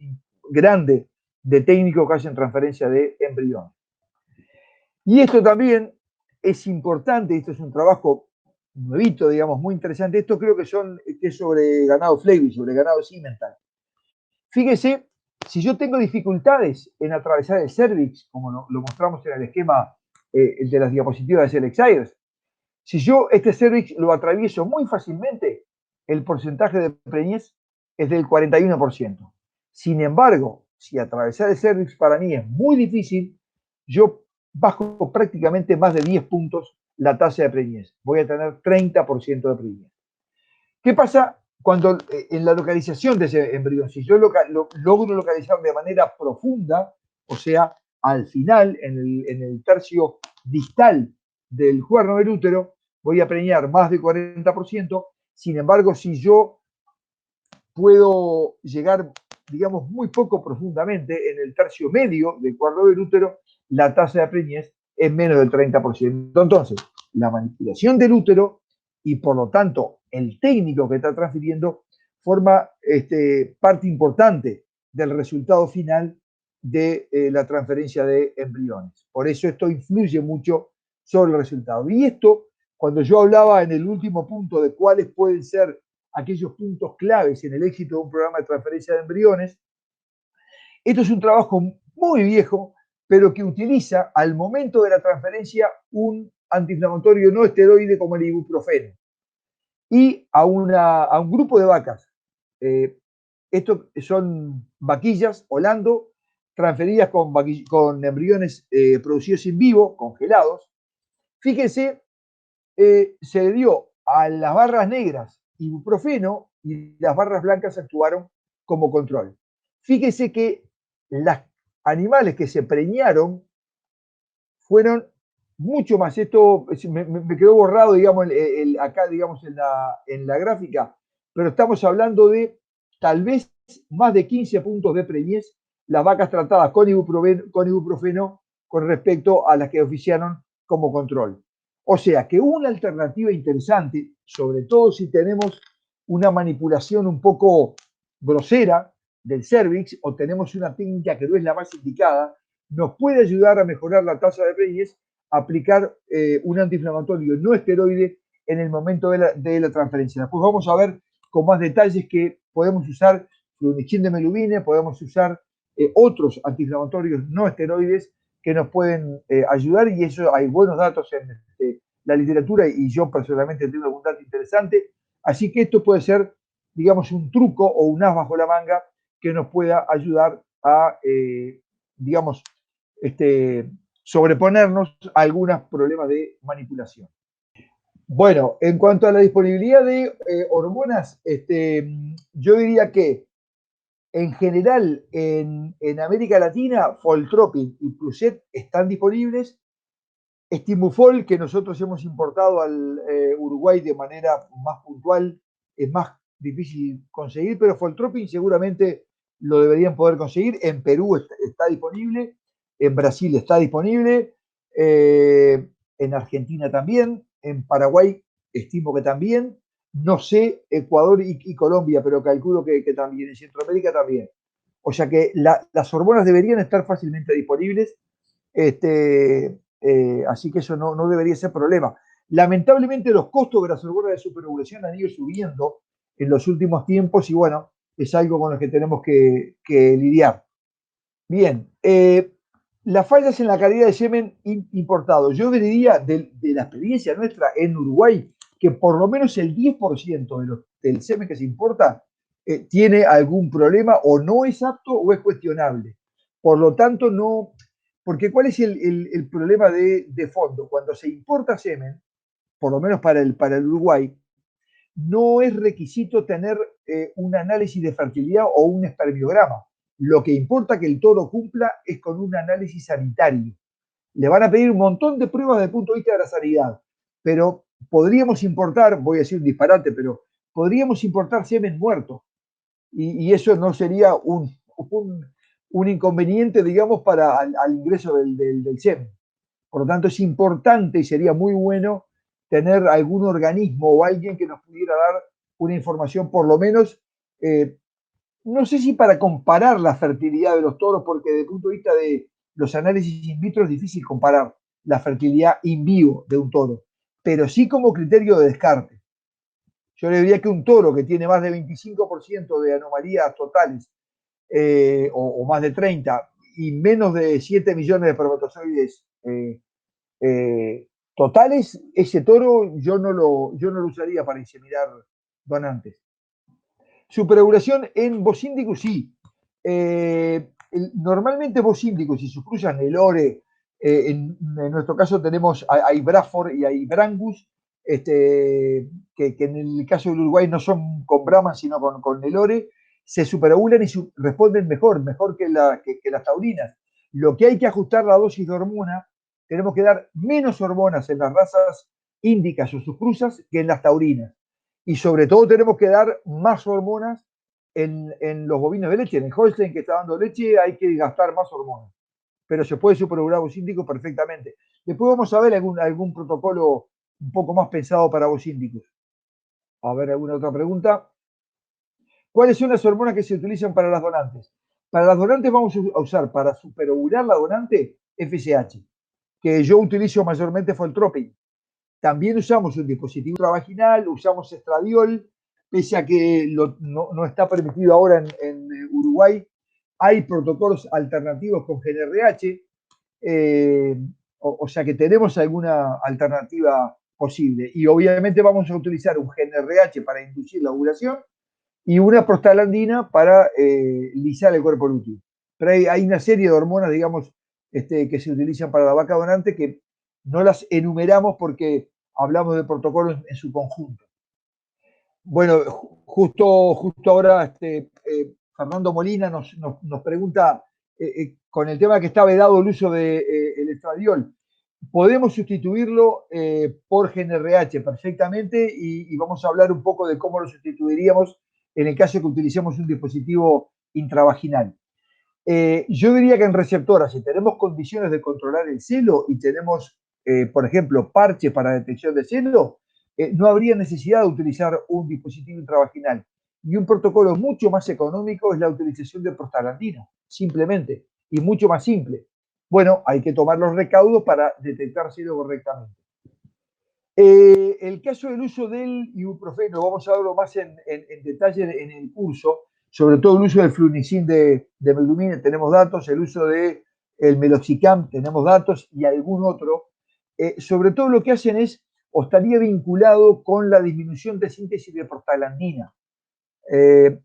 grande de técnicos que hacen transferencia de embrión. Y esto también es importante, esto es un trabajo nuevito, digamos, muy interesante. Esto creo que es sobre ganado Flavy, sobre ganado Simmental. Fíjese, si yo tengo dificultades en atravesar el cervix, como lo mostramos en el esquema de las diapositivas de Selexires, si yo este cervix lo atravieso muy fácilmente, el porcentaje de preñez es del 41%. Sin embargo, si atravesar el cervix para mí es muy difícil, yo bajo prácticamente más de 10 puntos la tasa de preñez. Voy a tener 30% de preñez. ¿Qué pasa cuando en la localización de ese embrión? Si yo logro localizar de manera profunda, o sea, al final, en el tercio distal del cuerno del útero, voy a preñar más del 40%. Sin embargo, si yo puedo llegar, digamos, muy poco profundamente en el tercio medio del cuerno del útero, la tasa de preñez es menos del 30%. Entonces, la manipulación del útero y por lo tanto el técnico que está transfiriendo forma parte importante del resultado final de la transferencia de embriones. Por eso esto influye mucho sobre el resultado. Y esto, cuando yo hablaba en el último punto de cuáles pueden ser aquellos puntos claves en el éxito de un programa de transferencia de embriones, esto es un trabajo muy viejo, pero que utiliza al momento de la transferencia un antiinflamatorio no esteroide como el ibuprofeno y a un grupo de vacas. Estos son vaquillas Holando transferidas con embriones producidos en vivo, congelados. Fíjense, se le dio a las barras negras ibuprofeno y las barras blancas actuaron como control. Fíjese que los animales que se preñaron fueron mucho más. Esto me quedó borrado, digamos, acá, digamos, en la gráfica, pero estamos hablando de tal vez más de 15 puntos de preñez las vacas tratadas con ibuprofeno con respecto a las que oficiaron como control. O sea que una alternativa interesante, sobre todo si tenemos una manipulación un poco grosera del cervix o tenemos una técnica que no es la más indicada, nos puede ayudar a mejorar la tasa de preñez, aplicar un antiinflamatorio no esteroide en el momento de la transferencia. Después vamos a ver con más detalles que podemos usar flunichín de melubine, podemos usar otros antiinflamatorios no esteroides que nos pueden ayudar, y eso hay buenos datos en la literatura y yo personalmente tengo algún dato interesante. Así que esto puede ser, digamos, un truco o un as bajo la manga que nos pueda ayudar a, digamos, sobreponernos a algunos problemas de manipulación. Bueno, en cuanto a la disponibilidad de hormonas, yo diría que en general en América Latina, Foltropin y Pluset están disponibles. Stimufol, que nosotros hemos importado al Uruguay de manera más puntual, es más difícil conseguir, pero Foltropin seguramente lo deberían poder conseguir. En Perú está disponible, en Brasil está disponible, en Argentina también, en Paraguay estimo que también, no sé, Ecuador y Colombia, pero calculo que también, en Centroamérica también. O sea que las hormonas deberían estar fácilmente disponibles. Así que eso no debería ser problema. Lamentablemente los costos de las hormonas de superovulación han ido subiendo en los últimos tiempos y bueno, es algo con lo que tenemos que lidiar. Bien, las fallas en la calidad de semen importado. Yo diría de la experiencia nuestra en Uruguay que por lo menos el 10% del semen que se importa tiene algún problema o no es apto o es cuestionable. Por lo tanto, no, porque ¿cuál es el problema de fondo? Cuando se importa semen, por lo menos para el Uruguay, no es requisito tener un análisis de fertilidad o un espermiograma. Lo que importa que el toro cumpla es con un análisis sanitario. Le van a pedir un montón de pruebas desde el punto de vista de la sanidad, pero podríamos importar, voy a decir un disparate, pero podríamos importar semen muerto. Y eso no sería un inconveniente, digamos, para al ingreso del semen. Por lo tanto, es importante y sería muy bueno tener algún organismo o alguien que nos pudiera dar una información, por lo menos, no sé si para comparar la fertilidad de los toros, porque desde el punto de vista de los análisis in vitro es difícil comparar la fertilidad in vivo de un toro, pero sí como criterio de descarte. Yo le diría que un toro que tiene más de 25% de anomalías totales, o más de 30, y menos de 7 millones de espermatozoides totales, ese toro yo no lo usaría para inseminar donantes. Superovulación en Bos indicus, sí. Normalmente Bos indicus y sus cruzas Nelore, en nuestro caso tenemos a Ibrafor y a Ibrangus, que en el caso del Uruguay no son con Brahman, sino con Nelore, se superovulan y responden mejor que las taurinas. Lo que hay que ajustar la dosis de hormona, tenemos que dar menos hormonas en las razas índicas o sus cruzas que en las taurinas. Y sobre todo tenemos que dar más hormonas en los bovinos de leche. En el Holstein que está dando leche hay que gastar más hormonas. Pero se puede superovular Bos indicus perfectamente. Después vamos a ver algún protocolo un poco más pensado para Bos indicus. A ver, alguna otra pregunta. ¿Cuáles son las hormonas que se utilizan para las donantes? Para las donantes vamos a usar para superovular la donante FSH, que yo utilizo mayormente Foltropin. También usamos un dispositivo intravaginal, usamos estradiol, pese a que no está permitido ahora en Uruguay. Hay protocolos alternativos con GnRH, o sea que tenemos alguna alternativa posible. Y obviamente vamos a utilizar un GnRH para inducir la ovulación y una prostaglandina para lisar el cuerpo lúteo. Pero hay una serie de hormonas, digamos, que se utilizan para la vaca donante que no las enumeramos porque hablamos de protocolos en su conjunto. Bueno, justo ahora Fernando Molina nos pregunta, con el tema que está vedado el uso del estradiol, podemos sustituirlo por GnRH perfectamente y vamos a hablar un poco de cómo lo sustituiríamos en el caso que utilicemos un dispositivo intravaginal. Yo diría que en receptoras, si tenemos condiciones de controlar el celo y tenemos, por ejemplo, parches para detección de celo, no habría necesidad de utilizar un dispositivo intravaginal. Y un protocolo mucho más económico es la utilización de prostaglandina, simplemente, y mucho más simple. Bueno, hay que tomar los recaudos para detectar celo correctamente. El caso del uso del ibuprofeno, vamos a verlo más en detalle en el curso, sobre todo el uso del flunixin de meglumina, tenemos datos, el uso del meloxicam, tenemos datos, y algún otro. Sobre todo lo que hacen es, o estaría vinculado con la disminución de síntesis de prostaglandina.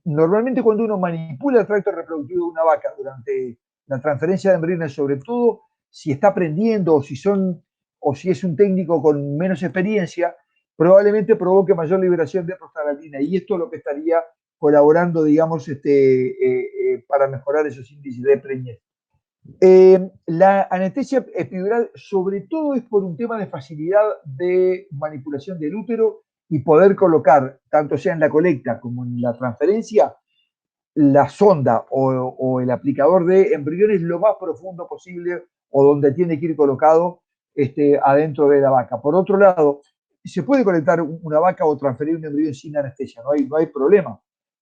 Normalmente cuando uno manipula el tracto reproductivo de una vaca durante la transferencia de embriones, sobre todo si está aprendiendo o si es un técnico con menos experiencia, probablemente provoque mayor liberación de prostaglandina, y esto es lo que estaría colaborando, digamos, para mejorar esos índices de preñez. La anestesia epidural sobre todo es por un tema de facilidad de manipulación del útero y poder colocar, tanto sea en la colecta como en la transferencia, la sonda o el aplicador de embriones lo más profundo posible o donde tiene que ir colocado adentro de la vaca. Por otro lado, se puede conectar una vaca o transferir un embrión sin anestesia, no hay problema.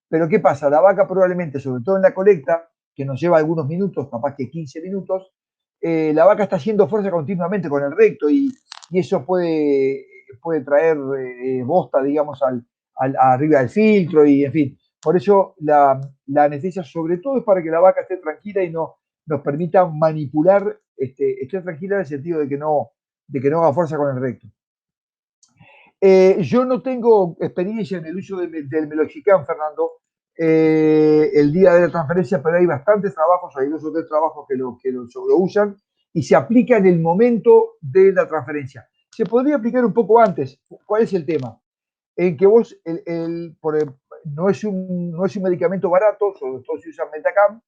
Pero ¿qué pasa? La vaca probablemente, sobre todo en la colecta, que nos lleva algunos minutos, capaz que 15 minutos, la vaca está haciendo fuerza continuamente con el recto y eso puede traer bosta, digamos, arriba del filtro y, en fin. Por eso la anestesia sobre todo es para que la vaca esté tranquila y nos permita manipular, esté tranquila en el sentido de que no haga fuerza con el recto. Yo no tengo experiencia en el uso del meloxicam, Fernando, el día de la transferencia, pero hay bastantes trabajos, hay 2 o 3 trabajos que lo usan y se aplica en el momento de la transferencia. Se podría aplicar un poco antes. ¿Cuál es el tema? En que vos, no es un medicamento barato, sobre todo si usan Metacam,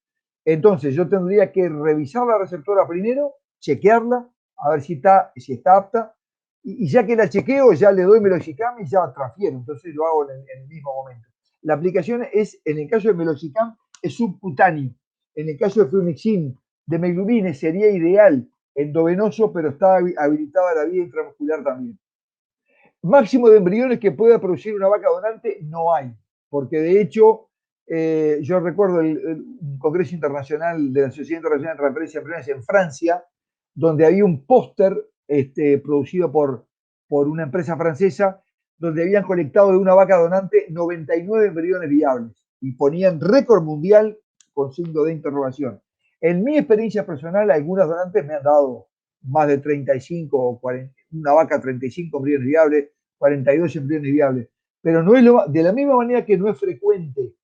entonces yo tendría que revisar la receptora primero, chequearla, a ver si está apta, y ya que la chequeo, ya le doy meloxicam y ya transfiero, entonces lo hago en el mismo momento. La aplicación es, en el caso de meloxicam, es subcutáneo. En el caso de flunixin de meglumine sería ideal endovenoso, pero está habilitada la vía intramuscular también. Máximo de embriones que pueda producir una vaca donante no hay, porque de hecho, yo recuerdo un congreso internacional de la Sociedad Internacional de Transferencia de Embriones en Francia, donde había un póster producido por una empresa francesa, donde habían colectado de una vaca donante 99 embriones viables y ponían récord mundial con signo de interrogación. En mi experiencia personal, algunas donantes me han dado más de 35 o 40, una vaca 35 embriones viables, 42 embriones viables, pero no es de la misma manera que no es frecuente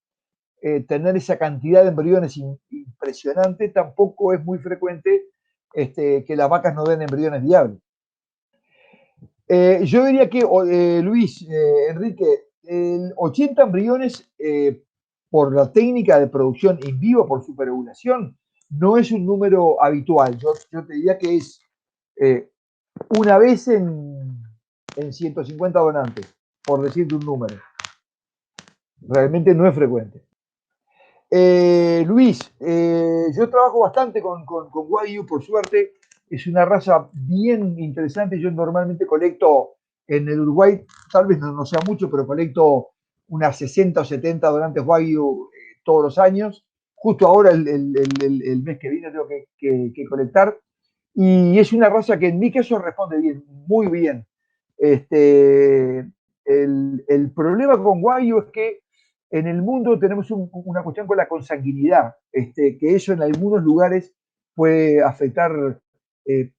tener esa cantidad de embriones impresionante, tampoco es muy frecuente que las vacas no den embriones viables. Yo diría que, Luis, Enrique, 80 embriones por la técnica de producción in vivo, por superovulación, no es un número habitual. Yo te diría que es una vez en 150 donantes, por decirte un número. Realmente no es frecuente. Luis, yo trabajo bastante con Wagyu, por suerte. Es una raza bien interesante. Yo normalmente colecto en el Uruguay, tal vez no sea mucho, pero colecto unas 60 o 70 donantes Wagyu todos los años. Justo ahora, el mes que viene, tengo que colectar. Y es una raza que en mi caso responde bien, muy bien. El problema con Wagyu es que en el mundo tenemos una cuestión con la consanguinidad, que eso en algunos lugares puede afectar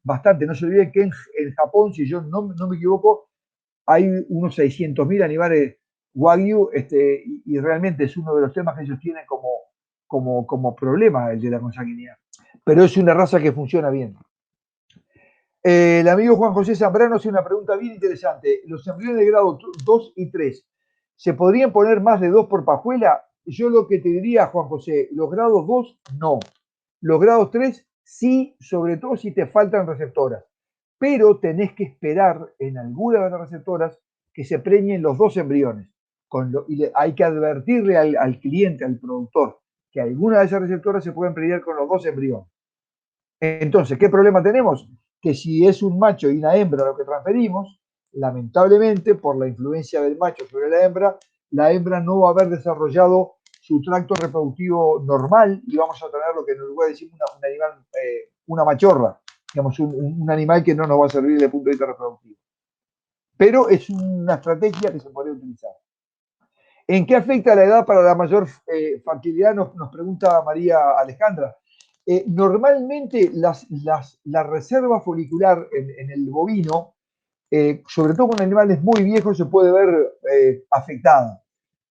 bastante. No se olviden que en Japón, si yo no me equivoco, hay unos 600.000 animales Wagyu, y realmente es uno de los temas que ellos tienen como problema, el de la consanguinidad. Pero es una raza que funciona bien. El amigo Juan José Zambrano hace una pregunta bien interesante. Los embriones de grado 2 y 3, ¿se podrían poner más de 2 por pajuela? Yo lo que te diría, Juan José, los grados 2, no. Los grados 3, sí, sobre todo si te faltan receptoras. Pero tenés que esperar en alguna de las receptoras que se preñen los 2 embriones. Y hay que advertirle al cliente, al productor, que alguna de esas receptoras se pueden preñar con los 2 embriones. Entonces, ¿qué problema tenemos? Que si es un macho y una hembra lo que transferimos, lamentablemente, por la influencia del macho sobre la hembra no va a haber desarrollado su tracto reproductivo normal y vamos a tener lo que en Uruguay decimos un animal, una machorra, digamos, un animal que no nos va a servir desde el punto de vista reproductivo. Pero es una estrategia que se podría utilizar. ¿En qué afecta la edad para la mayor fertilidad? Nos pregunta María Alejandra. Normalmente la reserva folicular en el bovino, sobre todo con animales muy viejos, se puede ver afectada.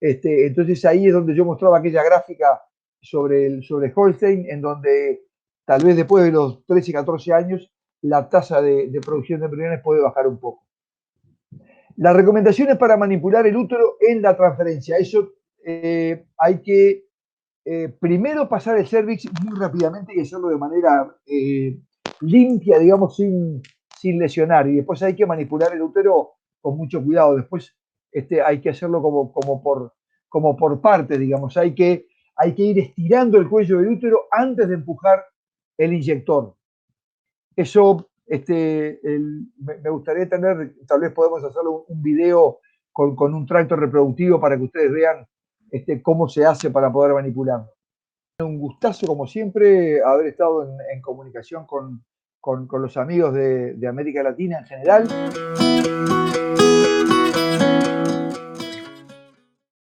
Entonces ahí es donde yo mostraba aquella gráfica sobre Holstein, en donde tal vez después de los 13, 14 años la tasa de producción de embriones puede bajar un poco. Las recomendaciones para manipular el útero en la transferencia. Eso hay que primero pasar el cervix muy rápidamente y hacerlo de manera limpia, digamos, sin lesionar. Y después hay que manipular el útero con mucho cuidado. Después hay que hacerlo como por parte, digamos. Hay que ir estirando el cuello del útero antes de empujar el inyector. Eso me gustaría tener, tal vez podemos hacer un video con un tracto reproductivo para que ustedes vean cómo se hace para poder manipularlo. Un gustazo, como siempre, haber estado en comunicación con los amigos de América Latina en general.